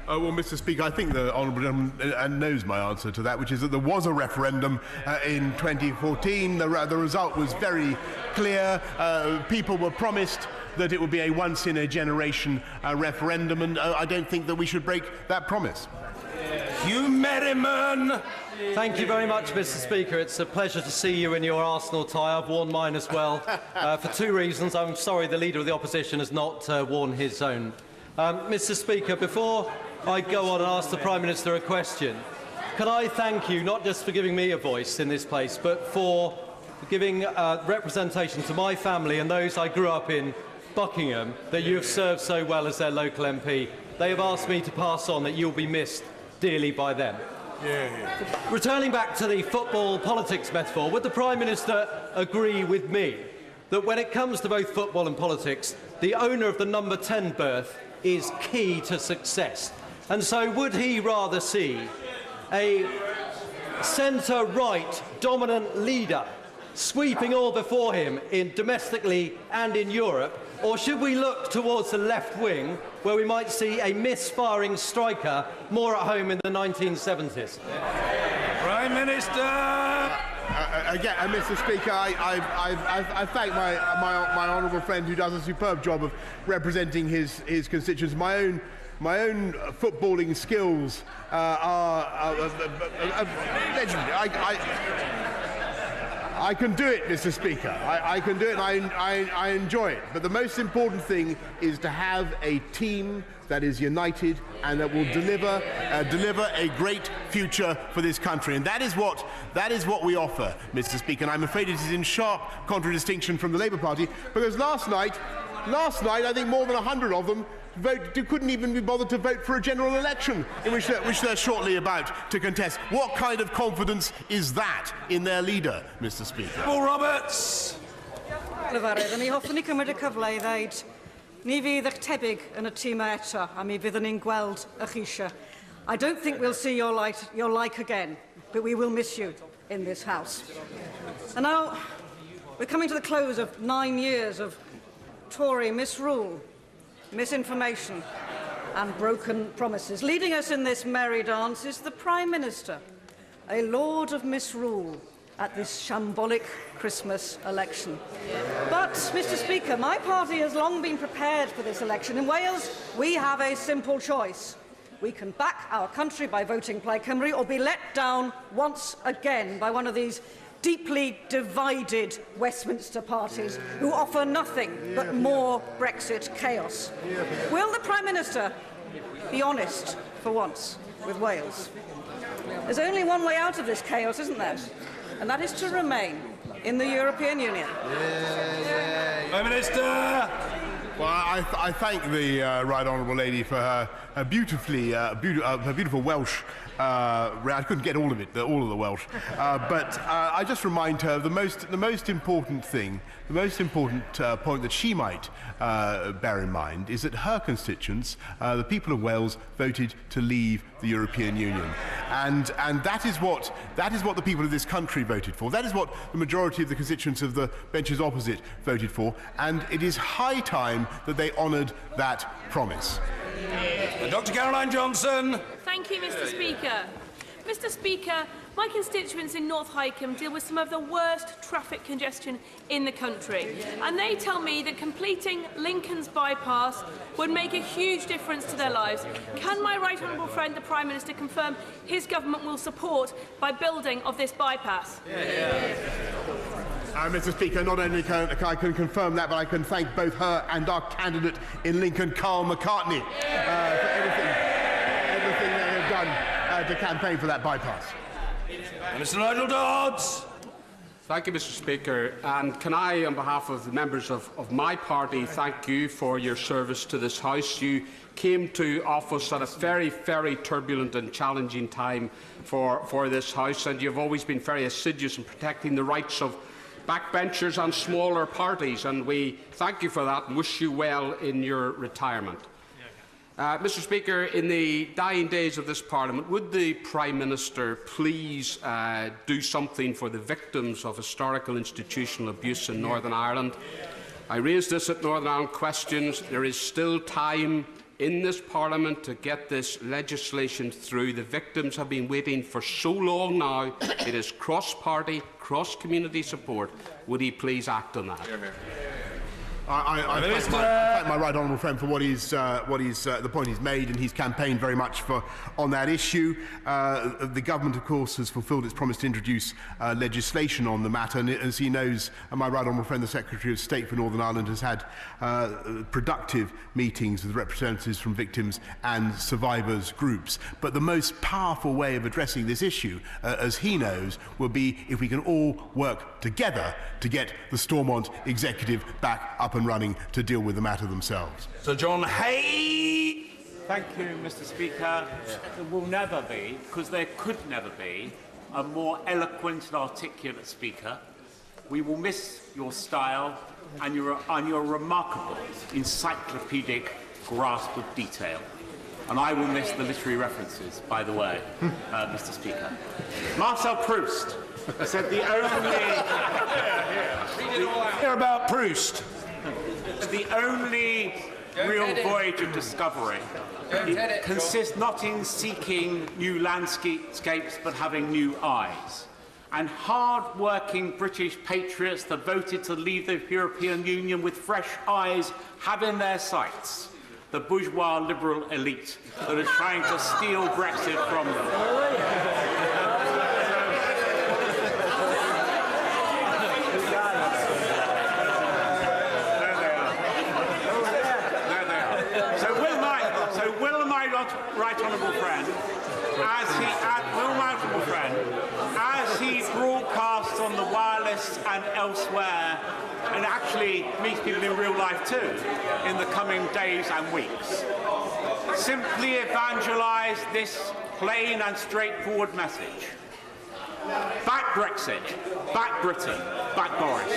Well, Mr. Speaker, I think the honourable gentleman knows my answer to that, which is that there was a referendum in 2014. The result was very clear. People were promised that it would be a once-in-a-generation referendum, and I don't think that we should break that promise. Hugh Merriman. Thank you very much, Mr. Speaker. It's a pleasure to see you in your Arsenal tie. I've worn mine as well. For 2 reasons. I'm sorry the Leader of the Opposition has not worn his own. Mr. Speaker, before I go on and ask the Prime Minister a question, can I thank you not just for giving me a voice in this place, but for giving representation to my family and those I grew up in Buckingham that you have served so well as their local MP. They have asked me to pass on that you'll be missed dearly by them. Returning back to the football politics metaphor, would the Prime Minister agree with me that when it comes to both football and politics, the owner of the number 10 berth is key to success? And so would he rather see a centre-right dominant leader sweeping all before him domestically and in Europe, or should we look towards the left wing where we might see a misfiring striker more at home in the 1970s? Prime Minister! Again, Mr. Speaker, I thank my honourable friend who does a superb job of representing his constituents. My own footballing skills are legendary. I can do it, Mr. Speaker. I can do it, and I enjoy it. But the most important thing is to have a team that is united and that will deliver a great future for this country. And that is what we offer, Mr. Speaker. And I'm afraid it is in sharp contradistinction from the Labour Party, because last night, I think more than 100 of them couldn't even be bothered to vote for a general election in which they're shortly about to contest. What kind of confidence is that in their leader, Mr. Speaker? Paul Roberts. Lefarydd, ni hoffwn ni cymryd y cyfle I ddeud, ni fydd eich tebyg yn y tîm eto, a mi fyddwn ni'n gweld eich eisiau. I don't think we'll see your like again, but we will miss you in this House. And now, we're coming to the close of 9 years of Tory misrule, misinformation and broken promises. Leading us in this merry dance is the Prime Minister, a lord of misrule at this shambolic Christmas election. But, Mr. Speaker, my party has long been prepared for this election. In Wales, we have a simple choice. We can back our country by voting Plaid Cymru or be let down once again by one of these deeply divided Westminster parties who offer nothing but more Brexit chaos. Will the Prime Minister be honest for once with Wales? There's only one way out of this chaos, isn't there? And that is to remain in the European Union. Prime Minister! Well, I thank the right honourable lady for her beautiful Welsh. I couldn't get all of it, all of the Welsh, but I just remind her of the most important thing, the most important point that she might bear in mind is that her constituents, the people of Wales, voted to leave the European Union, and that is what the people of this country voted for. That is what the majority of the constituents of the benches opposite voted for, and it is high time that they honoured that promise. Dr. Caroline Johnson. Thank you, Mr. Speaker. Mr. Speaker, my constituents in North Wycombe deal with some of the worst traffic congestion in the country, and they tell me that completing Lincoln's bypass would make a huge difference to their lives. Can my right honourable friend, the Prime Minister, confirm his government will support by building of this bypass? Mr. Speaker, not only can I confirm that, but I can thank both her and our candidate in Lincoln, Carl McCartney, for everything they have done to campaign for that bypass. Mr. Nigel Dodds. Thank you, Mr. Speaker. And can I, on behalf of the members of my party, thank you for your service to this House. You came to office at a very, very turbulent and challenging time for this House, and you've always been very assiduous in protecting the rights of backbenchers and smaller parties, and we thank you for that and wish you well in your retirement. Mr. Speaker, in the dying days of this Parliament, would the Prime Minister please do something for the victims of historical institutional abuse in Northern Ireland? I raised this at Northern Ireland Questions. There is still time in this Parliament to get this legislation through. The victims have been waiting for so long now. It is cross-party, cross-community support. Would he please act on that? I thank my right honourable friend for the point he's made, and he's campaigned very much on that issue. The government, of course, has fulfilled its promise to introduce legislation on the matter, and as he knows, my right honourable friend, the Secretary of State for Northern Ireland, has had productive meetings with representatives from victims and survivors groups. But the most powerful way of addressing this issue, as he knows, will be if we can all work together to get the Stormont executive back up and running to deal with the matter themselves. Sir John Hay. Thank you, Mr. Speaker. There will never be, because there could never be, a more eloquent and articulate Speaker. We will miss your style and your remarkable encyclopedic grasp of detail. And I will miss the literary references, by the way, Mr. Speaker. Marcel Proust said the only... Hear about Proust. The only real voyage of discovery consists not in seeking new landscapes, but having new eyes. And hard-working British patriots that voted to leave the European Union with fresh eyes have in their sights the bourgeois liberal elite that are trying to steal Brexit from them. and elsewhere, and actually meet people in real life too in the coming days and weeks. Simply evangelise this plain and straightforward message. Back Brexit, back Britain, back Boris.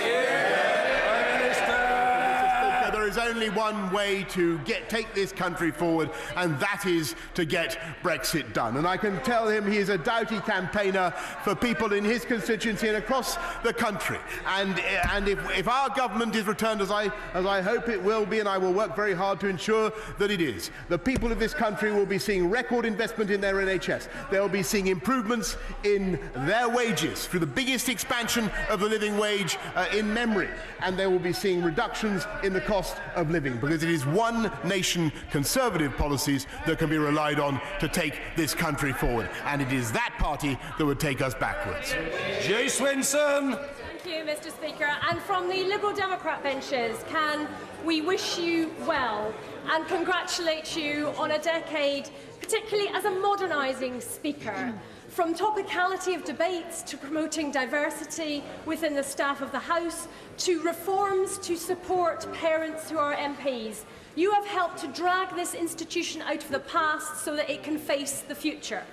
There is only one way to take this country forward, and that is to get Brexit done. And I can tell him he is a doughty campaigner for people in his constituency and across the country. And if our government is returned, as I hope it will be, and I will work very hard to ensure that it is, the people of this country will be seeing record investment in their NHS. They will be seeing improvements in their wages through the biggest expansion of the living wage in memory. And they will be seeing reductions in the cost of living, because it is one nation Conservative policies that can be relied on to take this country forward, and it is that party that would take us backwards. Jay Swinson. Thank you, Mr. Speaker. And from the Liberal Democrat benches, can we wish you well and congratulate you on a decade, particularly as a modernising Speaker. From topicality of debates to promoting diversity within the staff of the House, to reforms to support parents who are MPs, you have helped to drag this institution out of the past so that it can face the future.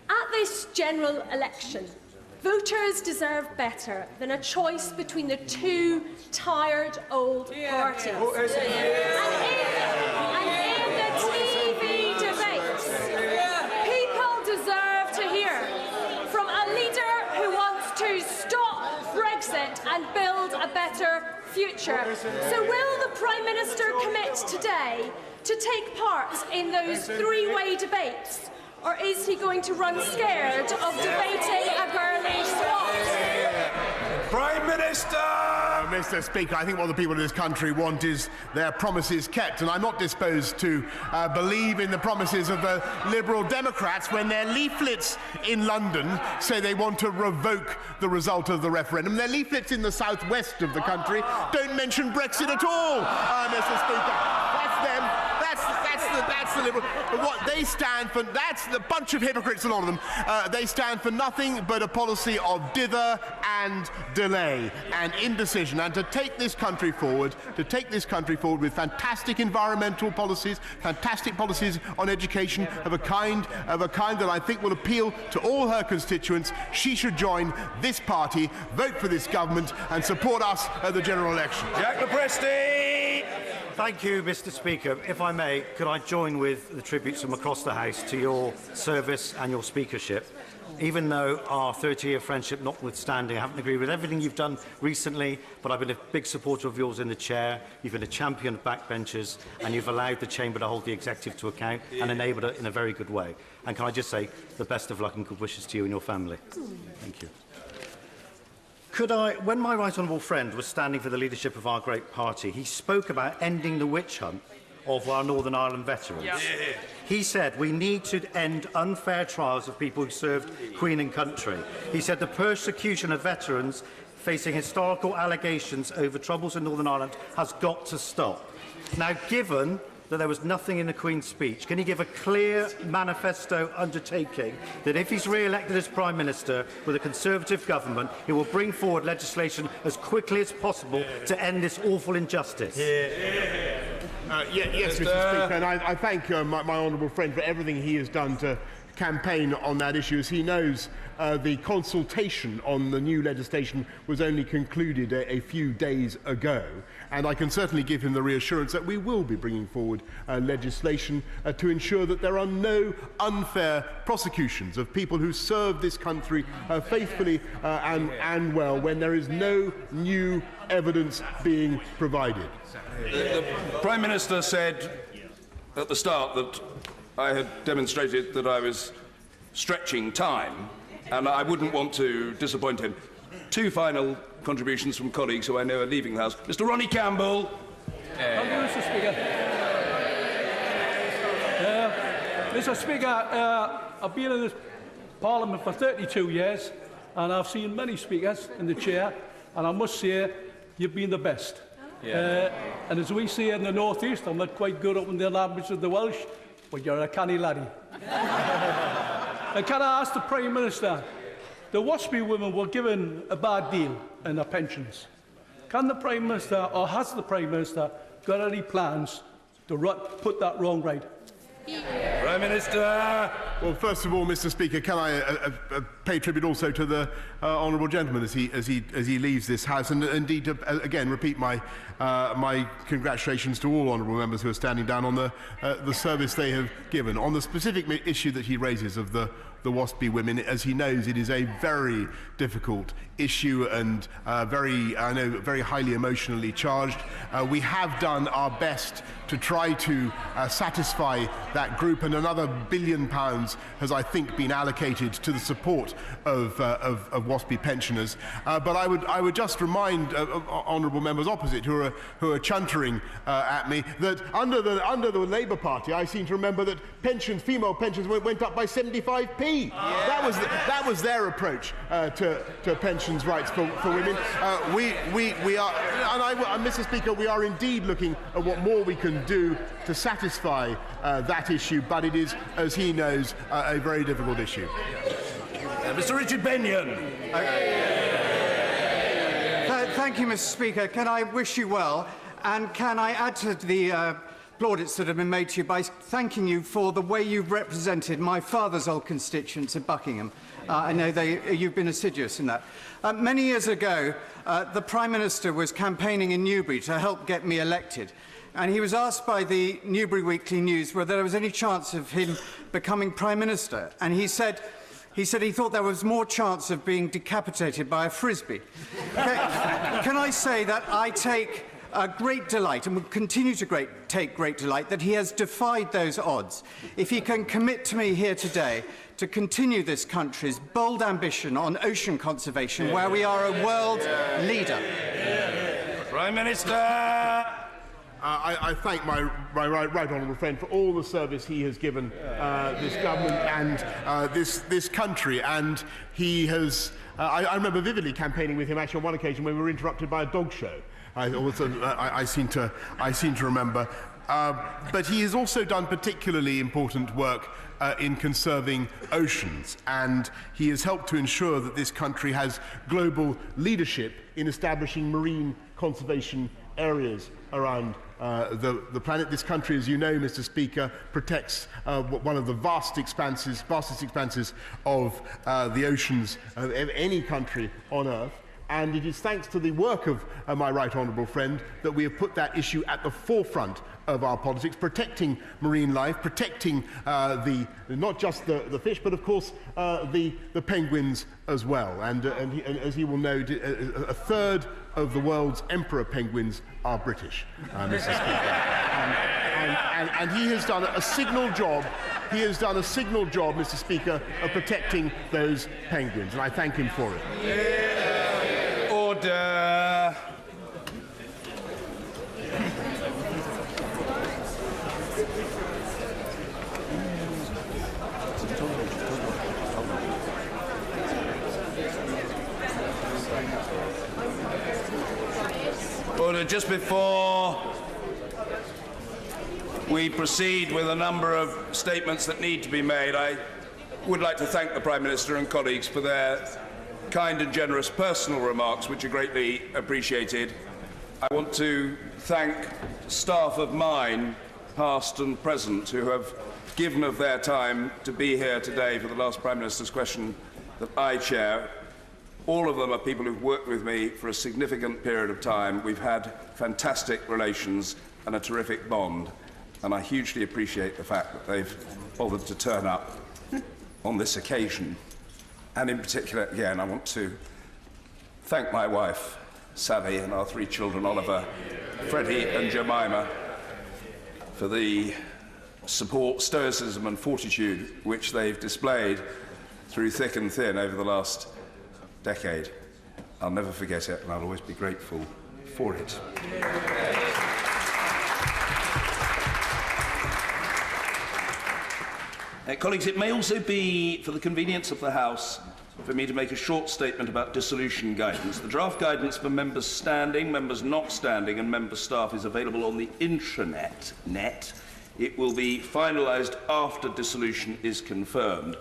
At this general election, voters deserve better than a choice between the two tired old parties. And in the TV debates, people deserve to hear from a leader who wants to stop Brexit and build a better future. So will the Prime Minister commit today to take part in those three-way debates? Or is he going to run scared of debating a girly swap? Prime Minister! Mr. Speaker, I think what the people of this country want is their promises kept, and I'm not disposed to believe in the promises of the Liberal Democrats when their leaflets in London say they want to revoke the result of the referendum. Their leaflets in the southwest of the country don't mention Brexit at all, Mr. Speaker. That's them. That's the Liberal. What they stand for, that's the bunch of hypocrites, a lot of them. They stand for nothing but a policy of dither and delay and indecision, and to take this country forward, with fantastic environmental policies, fantastic policies on education of a kind that I think will appeal to all her constituents. She should join this party, vote for this government, and support us at the general election. Jack Lepresti! Thank you, Mr. Speaker. If I may, could I join with the tributes from across the House to your service and your speakership? Even though our 30-year friendship notwithstanding, I haven't agreed with everything you've done recently, but I've been a big supporter of yours in the chair. You've been a champion of backbenchers, and you've allowed the Chamber to hold the Executive to account and enabled it in a very good way. And can I just say the best of luck and good wishes to you and your family. Thank you. When my right honourable friend was standing for the leadership of our great party, he spoke about ending the witch hunt of our Northern Ireland veterans. Yeah. He said we need to end unfair trials of people who served Queen and country. He said the persecution of veterans facing historical allegations over troubles in Northern Ireland has got to stop. Now, given that there was nothing in the Queen's speech, can he give a clear manifesto undertaking that if he's re-elected as Prime Minister with a Conservative government, he will bring forward legislation as quickly as possible to end this awful injustice? Yes, Mr. Speaker, and I thank my honourable friend for everything he has done to campaign on that issue. As he knows, the consultation on the new legislation was only concluded a few days ago, and I can certainly give him the reassurance that we will be bringing forward legislation to ensure that there are no unfair prosecutions of people who serve this country faithfully and well when there is no new evidence being provided. The Prime Minister said at the start that I had demonstrated that I was stretching time, and I wouldn't want to disappoint him. Two final contributions from colleagues who I know are leaving the House. Mr. Ronnie Campbell. Thank you, Mr. Speaker. Mr. Speaker, I've been in this Parliament for 32 years, and I've seen many speakers in the chair, and I must say, you've been the best. And as we say in the North East, I'm not quite good up in the language of the Welsh, but you're a canny laddie. And can I ask the Prime Minister, The WASPy women were given a bad deal in their pensions. Can the Prime Minister, or has the Prime Minister, got any plans to put that wrong right? Prime Minister. Well, first of all, Mr. Speaker, can I pay tribute also to the honourable gentleman as he leaves this House, and indeed again repeat my congratulations to all honourable members who are standing down on the service they have given on the specific issue that he raises of the WASPy women. As he knows, it is a very difficult issue and very highly emotionally charged. We have done our best to try to satisfy that group, and another £1 billion has, I think, been allocated to the support of WASPy pensioners. But I would just remind honourable members opposite who are chuntering at me that under the Labour Party, I seem to remember that female pensions went up by 75p. Yeah. That was their approach to pensions rights for women. We are, and Mr. Speaker, we are indeed looking at what more we can do to satisfy that issue, but it is, as he knows, a very difficult issue. Mr. Richard Benyon. Thank you, Mr. Speaker. Can I wish you well, and can I add to the plaudits that have been made to you by thanking you for the way you've represented my father's old constituents of Buckingham. I know you've been assiduous in that. Many years ago, the Prime Minister was campaigning in Newbury to help get me elected. And he was asked by the Newbury Weekly News whether there was any chance of him becoming Prime Minister. And he said he thought there was more chance of being decapitated by a frisbee. Can I say that I take great delight, and will continue to take great delight, that he has defied those odds. If he can commit to me here today to continue this country's bold ambition on ocean conservation, where we are a world leader. Prime Minister. I thank my right honourable friend for all the service he has given this government and this country, and he has. I remember vividly campaigning with him actually on one occasion when we were interrupted by a dog show. I seem to remember. But he has also done particularly important work in conserving oceans, and he has helped to ensure that this country has global leadership in establishing marine conservation areas around the planet. This country, as you know, Mr. Speaker, protects one of the vastest expanses of the oceans of any country on Earth. And it is thanks to the work of my right honourable friend that we have put that issue at the forefront of our politics, protecting marine life, protecting not just the fish, but of course the penguins as well. And as you will know, a third of the world's emperor penguins are British, Mr. Speaker. And he has done a signal job. He has done a signal job, Mr. Speaker, of protecting those penguins, and I thank him for it. Order. Order. Just before we proceed with a number of statements that need to be made, I would like to thank the Prime Minister and colleagues for their kind and generous personal remarks, which are greatly appreciated. I want to thank staff of mine, past and present, who have given of their time to be here today for the last Prime Minister's question that I chair. All of them are people who've worked with me for a significant period of time. We've had fantastic relations and a terrific bond, and I hugely appreciate the fact that they've bothered to turn up on this occasion. And in particular, again, I want to thank my wife, Sally, and our 3 children, Oliver, Freddie and Jemima, for the support, stoicism and fortitude which they've displayed through thick and thin over the last decade. I'll never forget it, and I'll always be grateful for it. Colleagues, it may also be for the convenience of the House for me to make a short statement about dissolution guidance. The draft guidance for members standing, members not standing and member staff is available on the intranet. It will be finalised after dissolution is confirmed.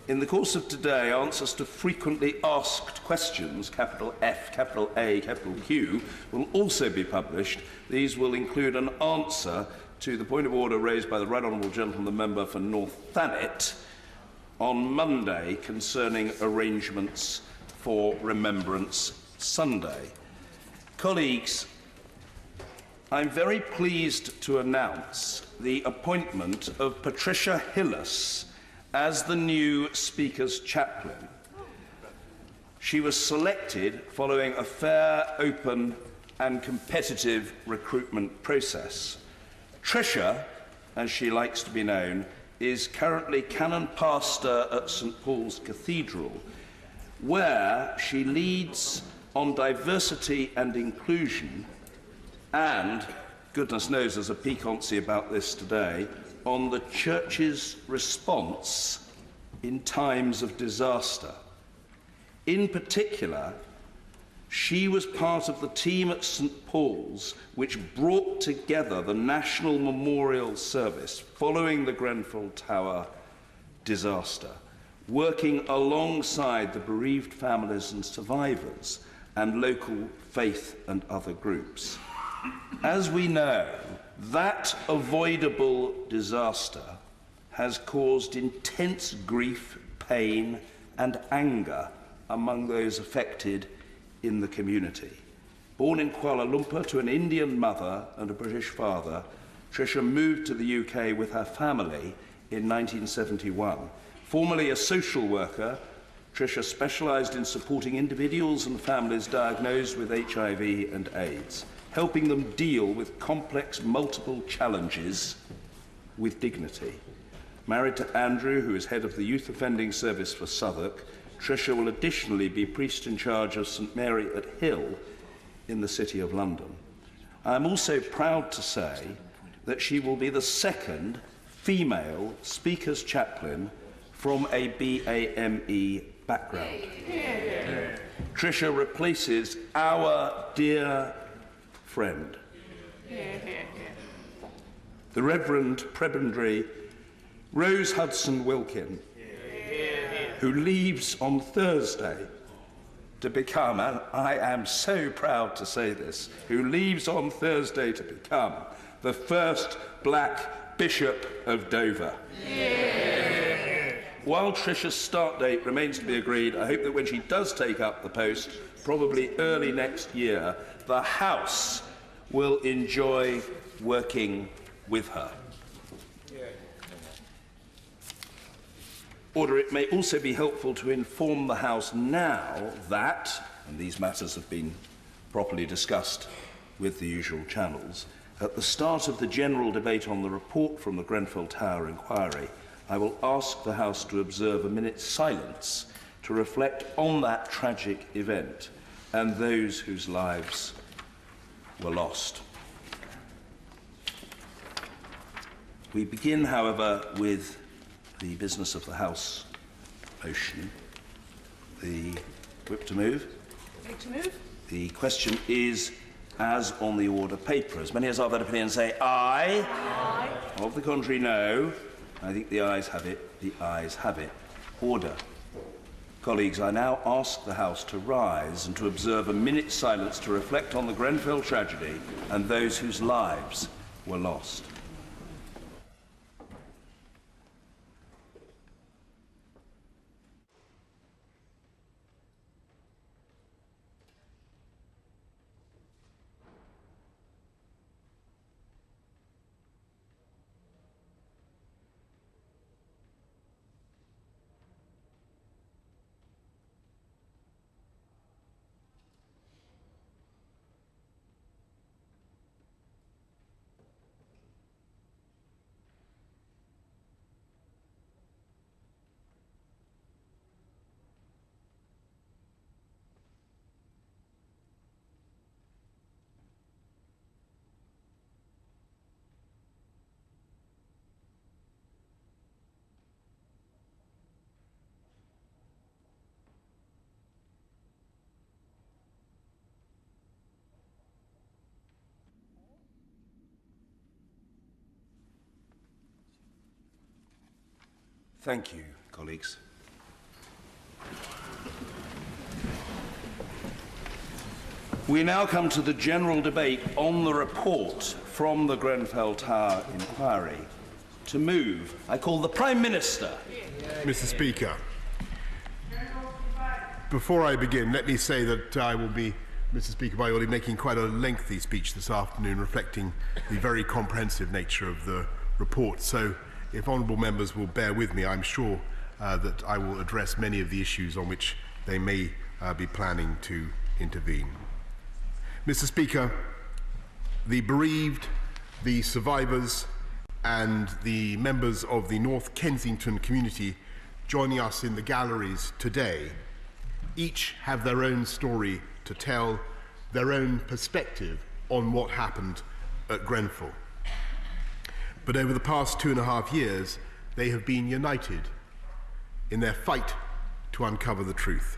In the course of today, answers to frequently asked questions, capital F, capital A, capital Q, will also be published. These will include an answer to the point of order raised by the Right Honourable Gentleman, the member for North Thanet, on Monday concerning arrangements for Remembrance Sunday. Colleagues, I'm very pleased to announce the appointment of Patricia Hillis as the new Speaker's chaplain. She was selected following a fair, open and competitive recruitment process. Tricia, as she likes to be known, is currently canon pastor at St Paul's Cathedral, where she leads on diversity and inclusion and, goodness knows there's a piquancy about this today, on the Church's response in times of disaster. In particular, she was part of the team at St Paul's which brought together the National Memorial Service following the Grenfell Tower disaster, working alongside the bereaved families and survivors and local faith and other groups. As we know, that avoidable disaster has caused intense grief, pain and anger among those affected in the community. Born in Kuala Lumpur to an Indian mother and a British father, Tricia moved to the UK with her family in 1971. Formerly a social worker, Tricia specialised in supporting individuals and families diagnosed with HIV and AIDS, helping them deal with complex, multiple challenges with dignity. Married to Andrew, who is head of the Youth Offending Service for Southwark, Tricia will additionally be priest in charge of St Mary at Hill in the City of London. I am also proud to say that she will be the second female Speaker's chaplain from a BAME background. Tricia replaces our dear friend, the Reverend Prebendary Rose Hudson Wilkin, who leaves on Thursday to become, and I am so proud to say this, who leaves on Thursday to become the first black Bishop of Dover. While Tricia's start date remains to be agreed, I hope that when she does take up the post, probably early next year, the House will enjoy working with her. Order, it may also be helpful to inform the House now that, and these matters have been properly discussed with the usual channels, at the start of the general debate on the report from the Grenfell Tower inquiry, I will ask the House to observe a minute's silence to reflect on that tragic event and those whose lives were lost. We begin, however, with the business of the House motion. The whip to move. Whip to move. The question is as on the order paper. As many as are of that opinion say aye. Aye. Of the contrary, no. I think the ayes have it. The ayes have it. Order. Colleagues, I now ask the House to rise and to observe a minute's silence to reflect on the Grenfell tragedy and those whose lives were lost. Thank you, colleagues. We now come to the general debate on the report from the Grenfell Tower inquiry. To move, I call the Prime Minister. Mr. Speaker, before I begin, let me say that I will be, Mr. Speaker, I will be making quite a lengthy speech this afternoon reflecting the very comprehensive nature of the report. So if honourable members will bear with me, I'm sure that I will address many of the issues on which they may be planning to intervene. Mr. Speaker, the bereaved, the survivors and the members of the North Kensington community joining us in the galleries today each have their own story to tell, their own perspective on what happened at Grenfell. But over the past 2.5 years, they have been united in their fight to uncover the truth.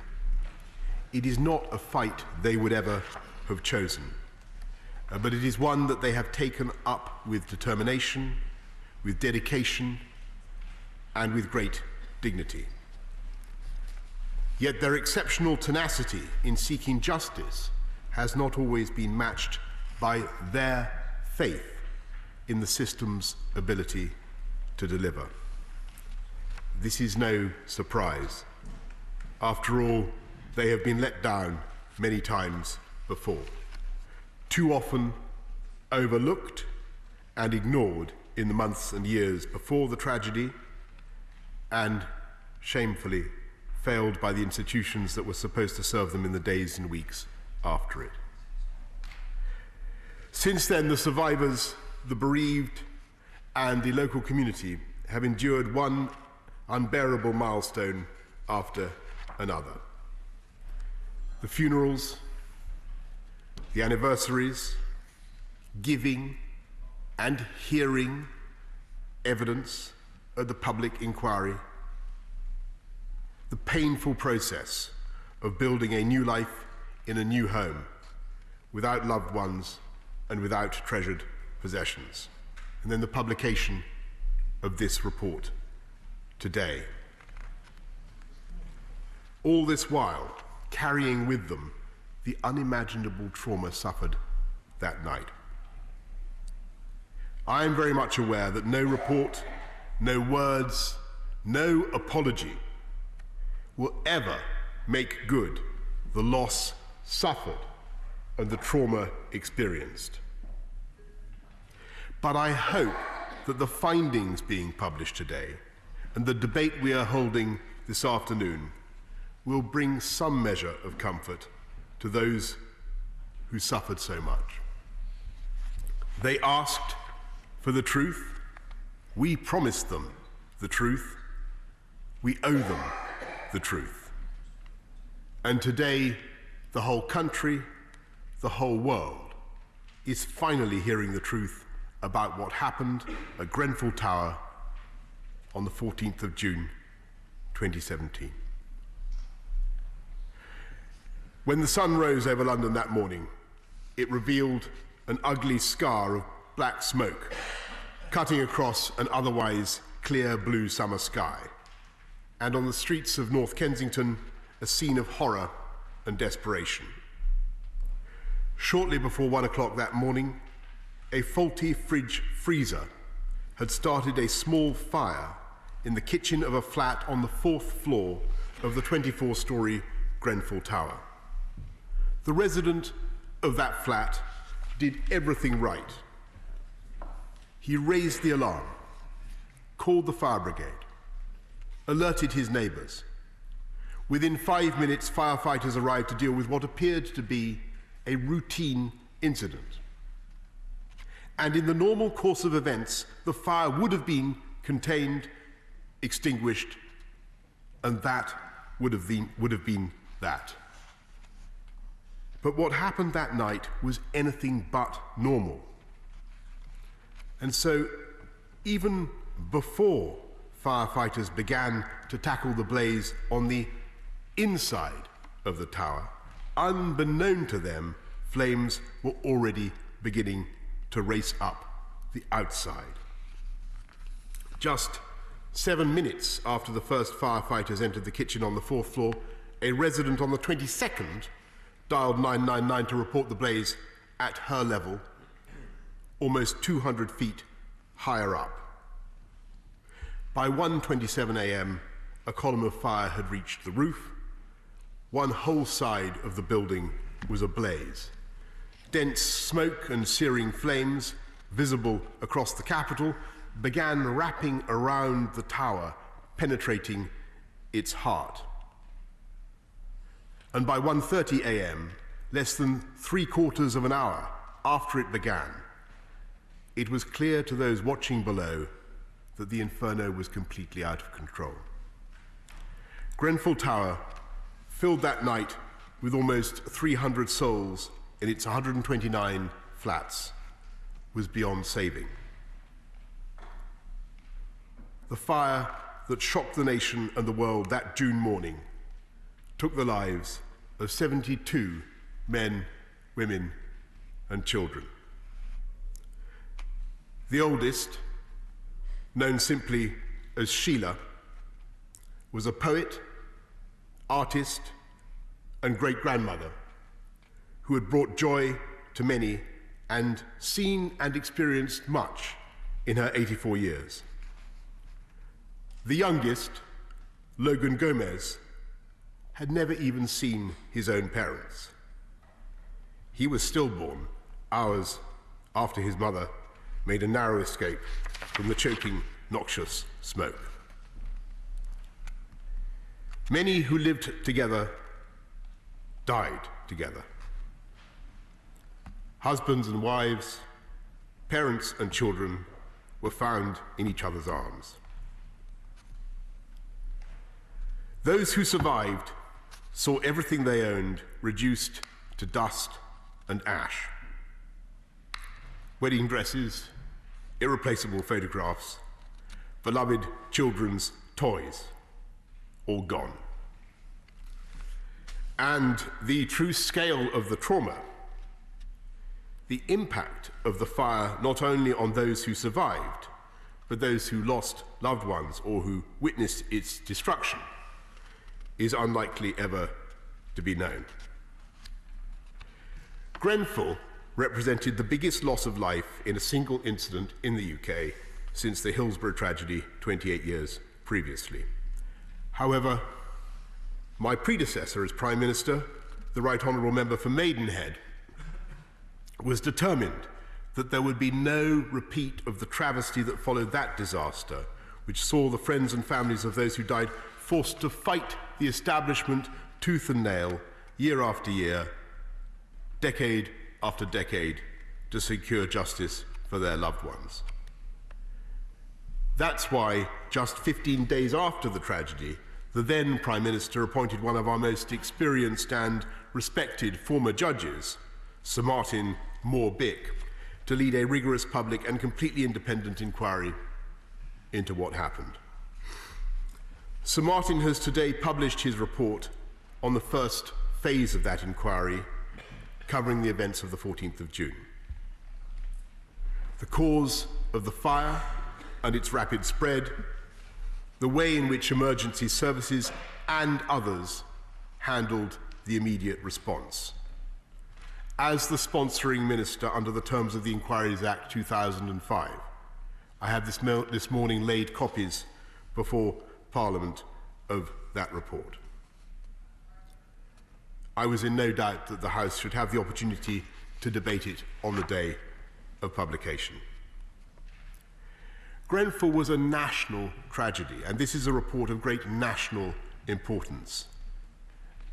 It is not a fight they would ever have chosen, but it is one that they have taken up with determination, with dedication, and with great dignity. Yet their exceptional tenacity in seeking justice has not always been matched by their faith in the system's ability to deliver. This is no surprise. After all, they have been let down many times before, too often overlooked and ignored in the months and years before the tragedy, and shamefully failed by the institutions that were supposed to serve them in the days and weeks after it. Since then, the survivors, the bereaved, and the local community have endured one unbearable milestone after another. The funerals, the anniversaries, giving and hearing evidence at the public inquiry, the painful process of building a new life in a new home without loved ones and without treasured possessions, and then the publication of this report today. All this while carrying with them the unimaginable trauma suffered that night. I am very much aware that no report, no words, no apology will ever make good the loss suffered and the trauma experienced. But I hope that the findings being published today and the debate we are holding this afternoon will bring some measure of comfort to those who suffered so much. They asked for the truth. We promised them the truth. We owe them the truth. And today, the whole country, the whole world, is finally hearing the truth about what happened at Grenfell Tower on the 14th of June, 2017. When the sun rose over London that morning, it revealed an ugly scar of black smoke cutting across an otherwise clear blue summer sky, and on the streets of North Kensington, a scene of horror and desperation. Shortly before 1 o'clock that morning, a faulty fridge freezer had started a small fire in the kitchen of a flat on the 4th floor of the 24-storey Grenfell Tower. The resident of that flat did everything right. He raised the alarm, called the fire brigade, alerted his neighbours. Within 5 minutes, firefighters arrived to deal with what appeared to be a routine incident. And in the normal course of events, the fire would have been contained, extinguished, and that would have been that. But what happened that night was anything but normal. And so, even before firefighters began to tackle the blaze on the inside of the tower, unbeknown to them, flames were already beginning to race up the outside. Just 7 minutes after the first firefighters entered the kitchen on the 4th floor, a resident on the 22nd dialled 999 to report the blaze at her level, almost 200 feet higher up. By 1:27 a.m., a column of fire had reached the roof. One whole side of the building was ablaze. Dense smoke and searing flames, visible across the capital, began wrapping around the tower, penetrating its heart. And by 1:30 a.m., less than 3/4 of an hour after it began, it was clear to those watching below that the inferno was completely out of control. Grenfell Tower, filled that night with almost 300 souls in its 129 flats, was beyond saving. The fire that shocked the nation and the world that June morning took the lives of 72 men, women, and children. The oldest, known simply as Sheila, was a poet, artist, and great-grandmother who had brought joy to many and seen and experienced much in her 84 years. The youngest, Logan Gomez, had never even seen his own parents. He was stillborn hours after his mother made a narrow escape from the choking, noxious smoke. Many who lived together died together. Husbands and wives, parents and children were found in each other's arms. Those who survived saw everything they owned reduced to dust and ash. Wedding dresses, irreplaceable photographs, beloved children's toys, all gone. And the true scale of the trauma, the impact of the fire not only on those who survived, but those who lost loved ones or who witnessed its destruction, is unlikely ever to be known. Grenfell represented the biggest loss of life in a single incident in the UK since the Hillsborough tragedy 28 years previously. However, my predecessor as Prime Minister, the Right Honourable Member for Maidenhead, was determined that there would be no repeat of the travesty that followed that disaster, which saw the friends and families of those who died forced to fight the establishment tooth and nail, year after year, decade after decade, to secure justice for their loved ones. That's why, just 15 days after the tragedy, the then Prime Minister appointed one of our most experienced and respected former judges, Sir Martin Moore-Bick, to lead a rigorous public and completely independent inquiry into what happened. Sir Martin has today published his report on the first phase of that inquiry, covering the events of the 14th of June. The cause of the fire and its rapid spread, the way in which emergency services and others handled the immediate response. As the sponsoring minister under the terms of the Inquiries Act 2005, I have this morning laid copies before Parliament of that report. I was in no doubt that the House should have the opportunity to debate it on the day of publication. Grenfell was a national tragedy, and this is a report of great national importance.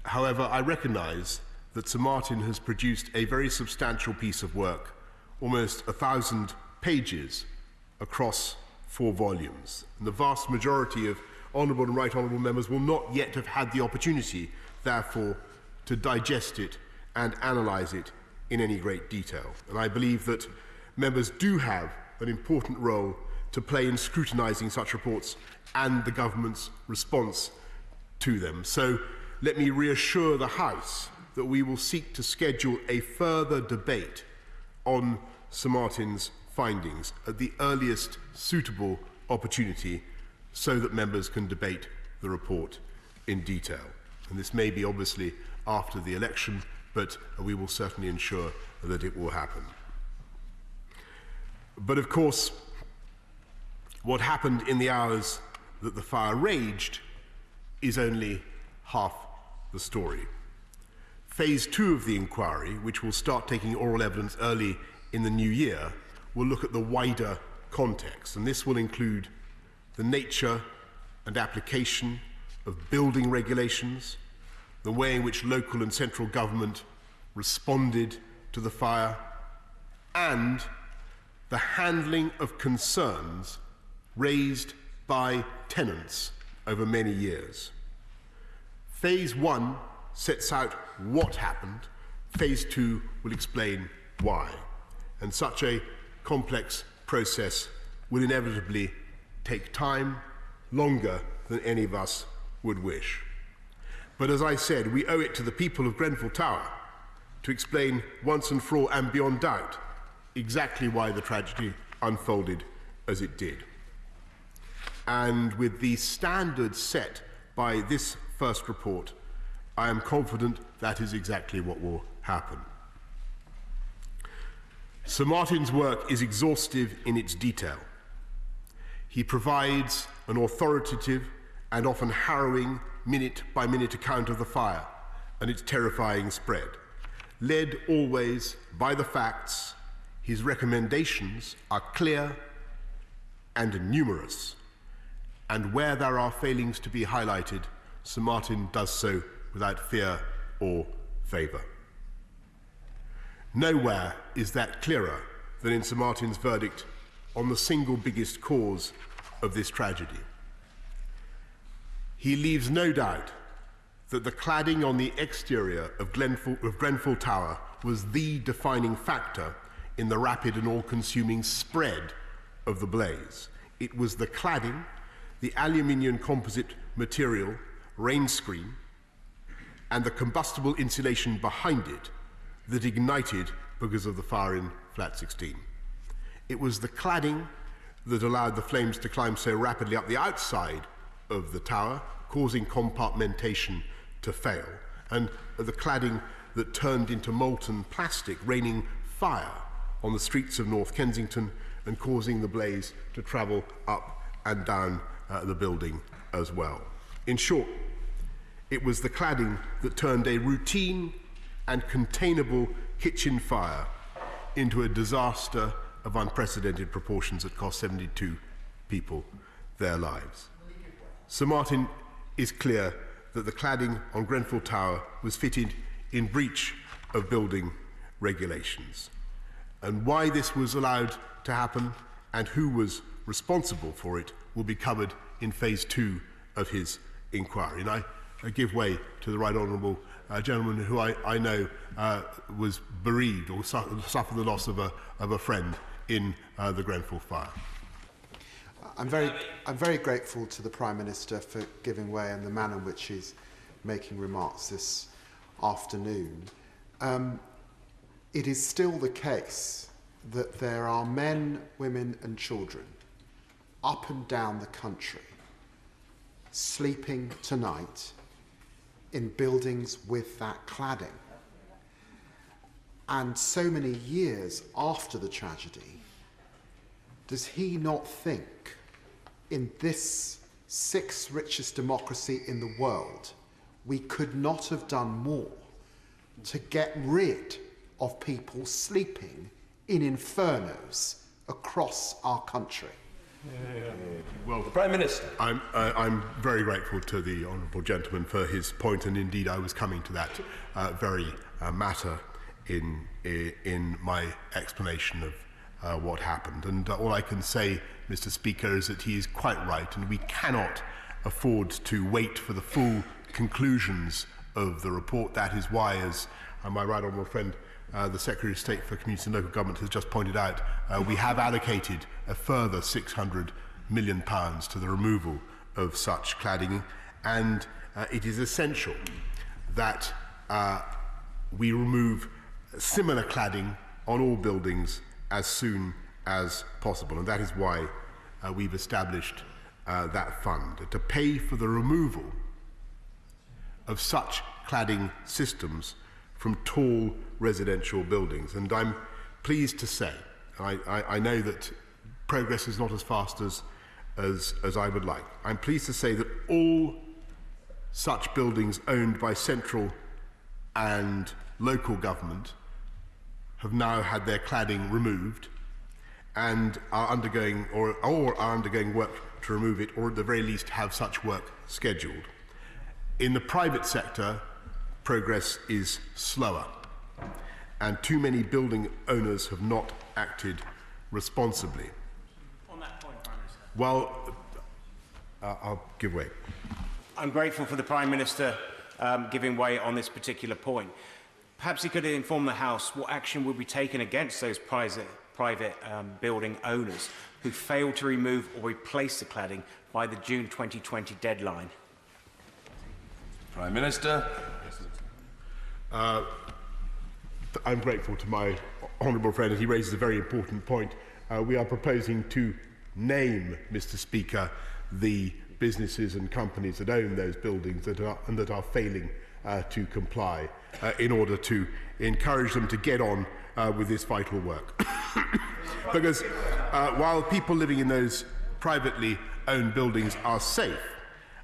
However, I recognise that Sir Martin has produced a very substantial piece of work, almost 1,000 pages across 4 volumes. And the vast majority of honourable and right honourable members will not yet have had the opportunity, therefore, to digest it and analyse it in any great detail. And I believe that members do have an important role to play in scrutinising such reports and the government's response to them. So let me reassure the House that we will seek to schedule a further debate on Sir Martin's findings at the earliest suitable opportunity so that members can debate the report in detail. And this may be obviously after the election but we will certainly ensure that it will happen. But of course, what happened in the hours that the fire raged is only half the story. Phase 2 of the inquiry, which will start taking oral evidence early in the new year, will look at the wider context, and this will include the nature and application of building regulations, the way in which local and central government responded to the fire, and the handling of concerns raised by tenants over many years. Phase 1 sets out what happened. Phase 2 will explain why. And such a complex process will inevitably take time, longer than any of us would wish. But as I said, we owe it to the people of Grenfell Tower to explain once and for all and beyond doubt exactly why the tragedy unfolded as it did. And with the standards set by this first report, I am confident that is exactly what will happen. Sir Martin's work is exhaustive in its detail. He provides an authoritative and often harrowing minute-by-minute account of the fire and its terrifying spread. Led always by the facts, his recommendations are clear and numerous, and where there are failings to be highlighted, Sir Martin does so without fear or favour. Nowhere is that clearer than in Sir Martin's verdict on the single biggest cause of this tragedy. He leaves no doubt that the cladding on the exterior of Grenfell Tower was the defining factor in the rapid and all-consuming spread of the blaze. It was the cladding, the aluminium composite material, rain screen, and the combustible insulation behind it that ignited because of the fire in Flat 16. It was the cladding that allowed the flames to climb so rapidly up the outside of the tower, causing compartmentation to fail, and the cladding that turned into molten plastic, raining fire on the streets of North Kensington and causing the blaze to travel up and down the building as well. In short, it was the cladding that turned a routine and containable kitchen fire into a disaster of unprecedented proportions that cost 72 people their lives. Sir Martin is clear that the cladding on Grenfell Tower was fitted in breach of building regulations. And why this was allowed to happen and who was responsible for it will be covered in phase 2 of his inquiry. And I give way to the Right Honourable gentleman who I know was bereaved or suffered the loss of a friend in the Grenfell fire. I'm very grateful to the Prime Minister for giving way and the manner in which he's making remarks this afternoon. It is still the case that there are men, women and children up and down the country sleeping tonight in buildings with that cladding. And so many years after the tragedy, does he not think in this 6th richest democracy in the world, we could not have done more to get rid of people sleeping in infernos across our country? Well, the Prime Minister. I'm very grateful to the honourable gentleman for his point, and indeed I was coming to that very matter in my explanation of what happened. And all I can say, Mr. Speaker, is that he is quite right, and we cannot afford to wait for the full conclusions of the report. That is why, as my right honourable friend, the Secretary of State for Community and Local Government has just pointed out, we have allocated a further £600 million to the removal of such cladding, and it is essential that we remove similar cladding on all buildings as soon as possible, and that is why we've established that fund to pay for the removal of such cladding systems from tall residential buildings. And I'm pleased to say, I know that progress is not as fast as I would like. I'm pleased to say that all such buildings owned by central and local government have now had their cladding removed and are undergoing or are undergoing work to remove it, or at the very least have such work scheduled. In the private sector, progress is slower, and too many building owners have not acted responsibly. On that point, Prime Minister. Well, I'll give way. I'm grateful for the Prime Minister giving way on this particular point. Perhaps he could inform the House what action will be taken against those private building owners who failed to remove or replace the cladding by the June 2020 deadline. Prime Minister. I'm grateful to my honourable friend, and he raises a very important point. We are proposing to name, Mr. Speaker, the businesses and companies that own those buildings that are failing to comply in order to encourage them to get on with this vital work. Because while people living in those privately owned buildings are safe,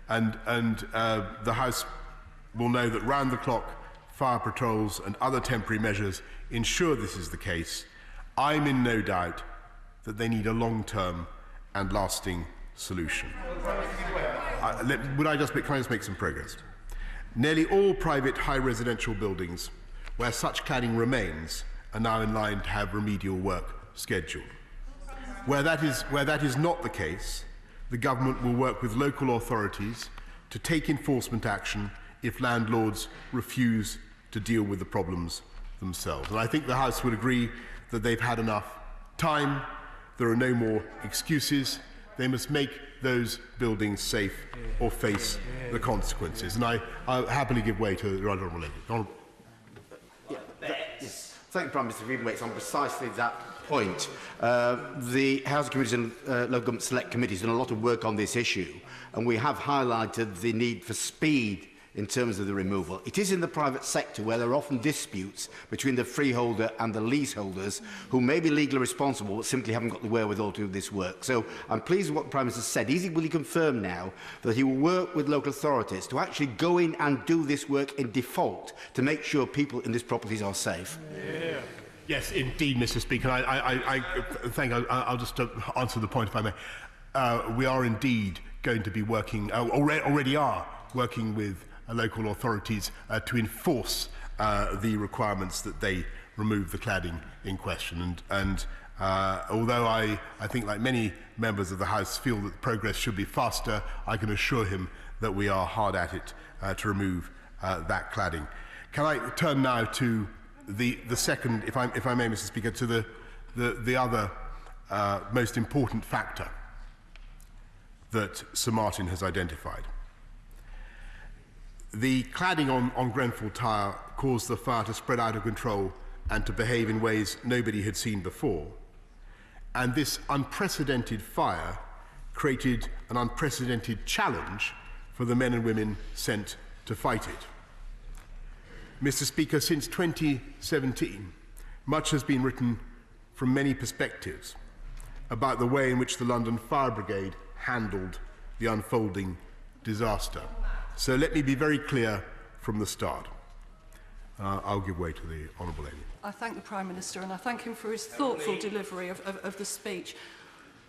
and the House will know that round-the-clock fire patrols and other temporary measures ensure this is the case, I'm in no doubt that they need a long-term and lasting solution. Can I just make some progress? Nearly all private high residential buildings where such cladding remains are now in line to have remedial work scheduled. Where that is not the case, the government will work with local authorities to take enforcement action if landlords refuse to deal with the problems themselves. And I think the House would agree that they've had enough time. There are no more excuses. They must make those buildings safe or face the consequences. And I'll happily give way to the Right Honourable Lady. Thank you, Prime Minister, for giving way. It's on precisely that point. The Housing Committees and Local Government Select Committee has done a lot of work on this issue, and we have highlighted the need for speed in terms of the removal. It is in the private sector where there are often disputes between the freeholder and the leaseholders who may be legally responsible but simply haven't got the wherewithal to do this work. So I'm pleased with what the Prime Minister said. Will he confirm now that he will work with local authorities to actually go in and do this work in default to make sure people in these properties are safe? Yeah. Yes, indeed, Mr. Speaker. I'll just answer the point, if I may. We are indeed going to be working, already are working with local authorities to enforce the requirements that they remove the cladding in question. And although I think, like many members of the House, feel that progress should be faster, I can assure him that we are hard at it to remove that cladding. Can I turn now to the second, if I may, Mr. Speaker, to the other most important factor that Sir Martin has identified? The cladding on Grenfell Tower caused the fire to spread out of control and to behave in ways nobody had seen before. And this unprecedented fire created an unprecedented challenge for the men and women sent to fight it. Mr. Speaker, since 2017, much has been written from many perspectives about the way in which the London Fire Brigade handled the unfolding disaster. So let me be very clear from the start. I'll give way to the Honourable Lady. I thank the Prime Minister, and I thank him for his thoughtful delivery of the speech.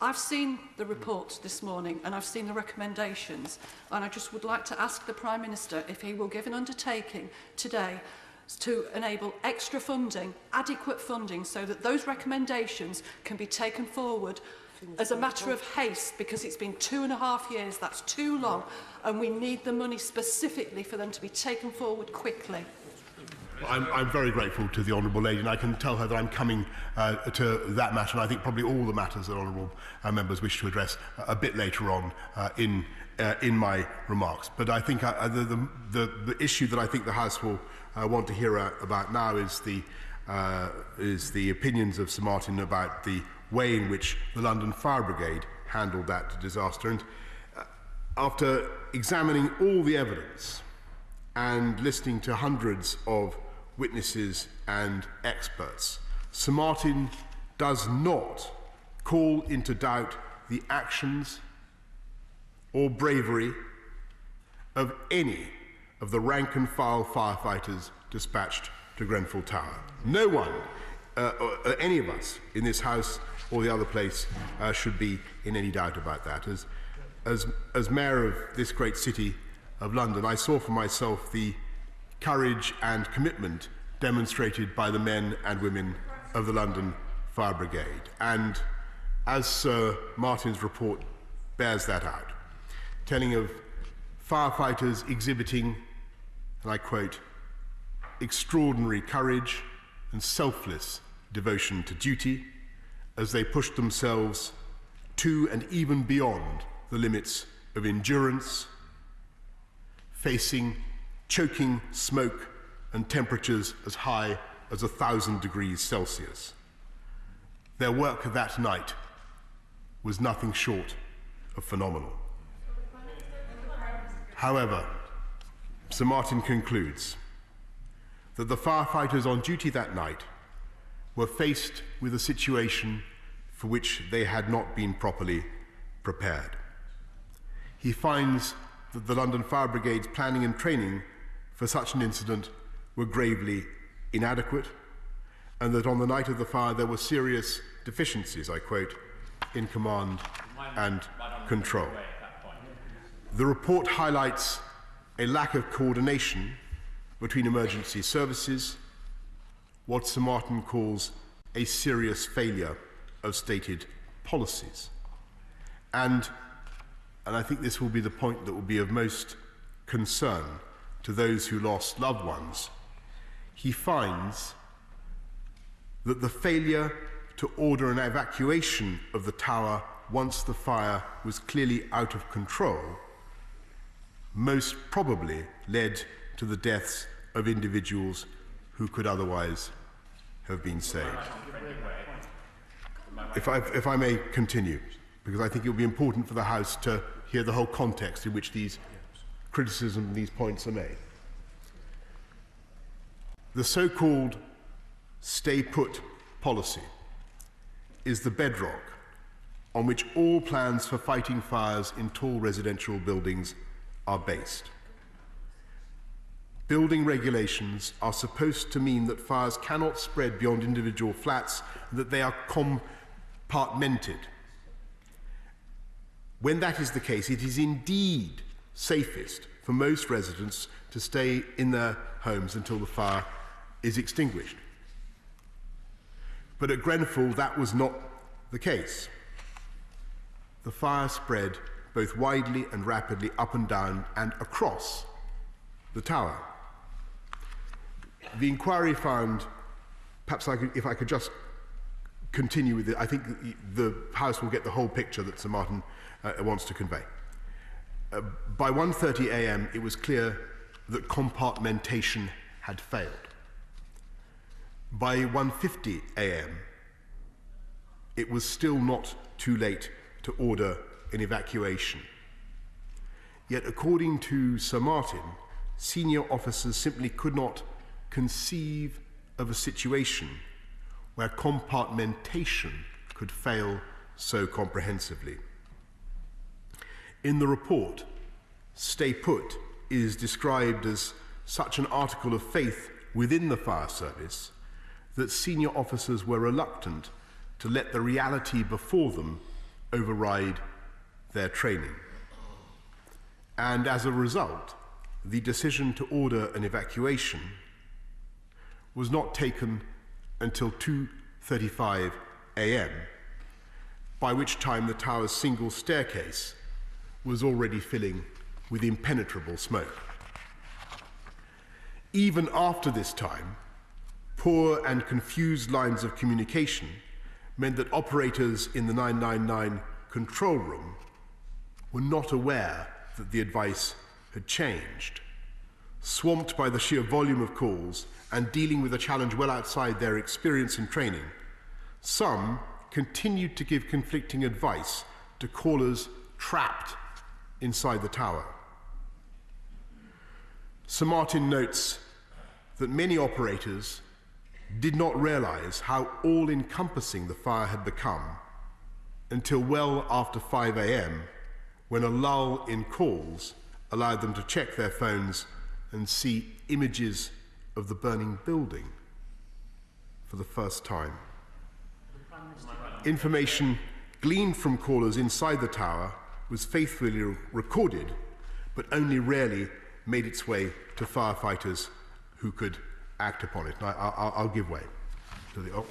I've seen the report this morning and I've seen the recommendations, and I just would like to ask the Prime Minister if he will give an undertaking today to enable extra funding, adequate funding, so that those recommendations can be taken forward as a matter of haste, because it's been 2.5 years, that's too long, and we need the money specifically for them to be taken forward quickly. I'm very grateful to the Honourable Lady, and I can tell her that I'm coming to that matter, and I think probably all the matters that Honourable members wish to address a bit later on in my remarks. But I think the issue that I think the House will want to hear about now is the opinions of Sir Martin about the way in which the London Fire Brigade handled that disaster. And after examining all the evidence and listening to hundreds of witnesses and experts. Sir Martin does not call into doubt the actions or bravery of any of the rank-and-file firefighters dispatched to Grenfell Tower. No one, any of us in this House or the other place, should be in any doubt about that. As Mayor of this great city of London, I saw for myself the courage and commitment demonstrated by the men and women of the London Fire Brigade. And as Sir Martin's report bears that out, telling of firefighters exhibiting, and I quote, extraordinary courage and selfless devotion to duty as they pushed themselves to and even beyond the limits of endurance, facing choking smoke and temperatures as high as 1,000 degrees Celsius. Their work that night was nothing short of phenomenal. However, Sir Martin concludes that the firefighters on duty that night were faced with a situation for which they had not been properly prepared. He finds that the London Fire Brigade's planning and training for such an incident were gravely inadequate, and that on the night of the fire there were serious deficiencies, I quote, in command and control. The report highlights a lack of coordination between emergency services, what Sir Martin calls a serious failure of stated policies. And I think this will be the point that will be of most concern to those who lost loved ones. He finds that the failure to order an evacuation of the tower once the fire was clearly out of control most probably led to the deaths of individuals who could otherwise have been saved. If I may continue, because I think it will be important for the House to hear the whole context in which these criticisms and these points are made. The so-called stay-put policy is the bedrock on which all plans for fighting fires in tall residential buildings are based. Building regulations are supposed to mean that fires cannot spread beyond individual flats, and that they are compartmented. When that is the case, it is indeed safest for most residents to stay in their homes until the fire is extinguished. But at Grenfell, that was not the case. The fire spread both widely and rapidly up and down and across the tower. The inquiry found, perhaps if I could just continue with it, I think the House will get the whole picture that Sir Martin wants to convey. By 1:30 a.m. it was clear that compartmentation had failed. By 1:50 a.m. it was still not too late to order an evacuation. Yet, according to Sir Martin, senior officers simply could not conceive of a situation where compartmentation could fail so comprehensively. In the report, Stay Put is described as such an article of faith within the fire service that senior officers were reluctant to let the reality before them override their training. And as a result, the decision to order an evacuation was not taken until 2:35 a.m., by which time the tower's single staircase was already filling with impenetrable smoke. Even after this time, poor and confused lines of communication meant that operators in the 999 control room were not aware that the advice had changed. Swamped by the sheer volume of calls and dealing with a challenge well outside their experience and training, some continued to give conflicting advice to callers trapped inside the tower. Sir Martin notes that many operators did not realise how all-encompassing the fire had become until well after 5 a.m, when a lull in calls allowed them to check their phones and see images of the burning building for the first time. Information gleaned from callers inside the tower was faithfully recorded, but only rarely made its way to firefighters who could act upon it. I'll give way to the...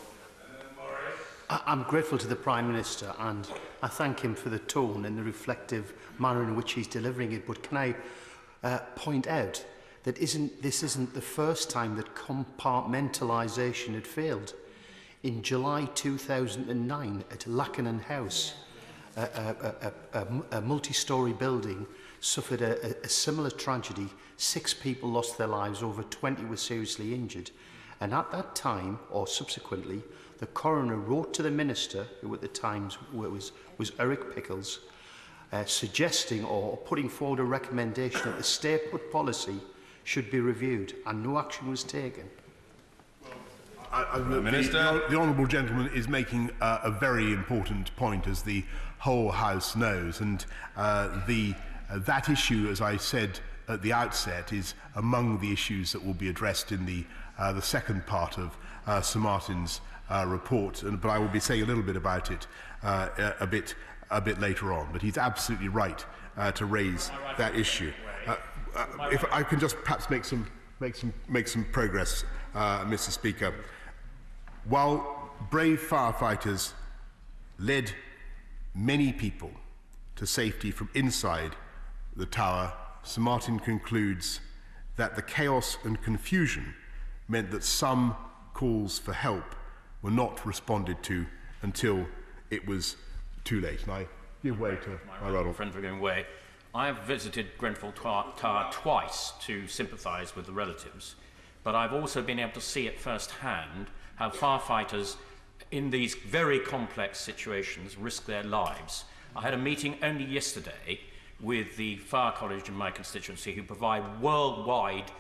I'm grateful to the Prime Minister, and I thank him for the tone and the reflective manner in which he's delivering it. But can I point out that this isn't the first time that compartmentalisation had failed. In July 2009, at Lackinen House, a multi-storey building suffered a similar tragedy. 6 people lost their lives, over 20 were seriously injured. And at that time, or subsequently, the coroner wrote to the minister, who at the time was Eric Pickles, suggesting or putting forward a recommendation that the stay-put policy should be reviewed, and no action was taken. The honourable gentleman is making a very important point, as the whole House knows, and that issue, as I said at the outset, is among the issues that will be addressed in the second part of Sir Martin's report, but I will be saying a little bit about it a bit later on. But he's absolutely right to raise that issue. If I can just perhaps make some progress, Mr. Speaker. While brave firefighters led many people to safety from inside the tower, Sir Martin concludes that the chaos and confusion meant that some calls for help were not responded to until it was too late. And I give way to my right friend for giving way. I have visited Grenfell Tower twice to sympathise with the relatives, but I've also been able to see at first hand how firefighters in these very complex situations risk their lives. I had a meeting only yesterday with the Fire College in my constituency, who provide worldwide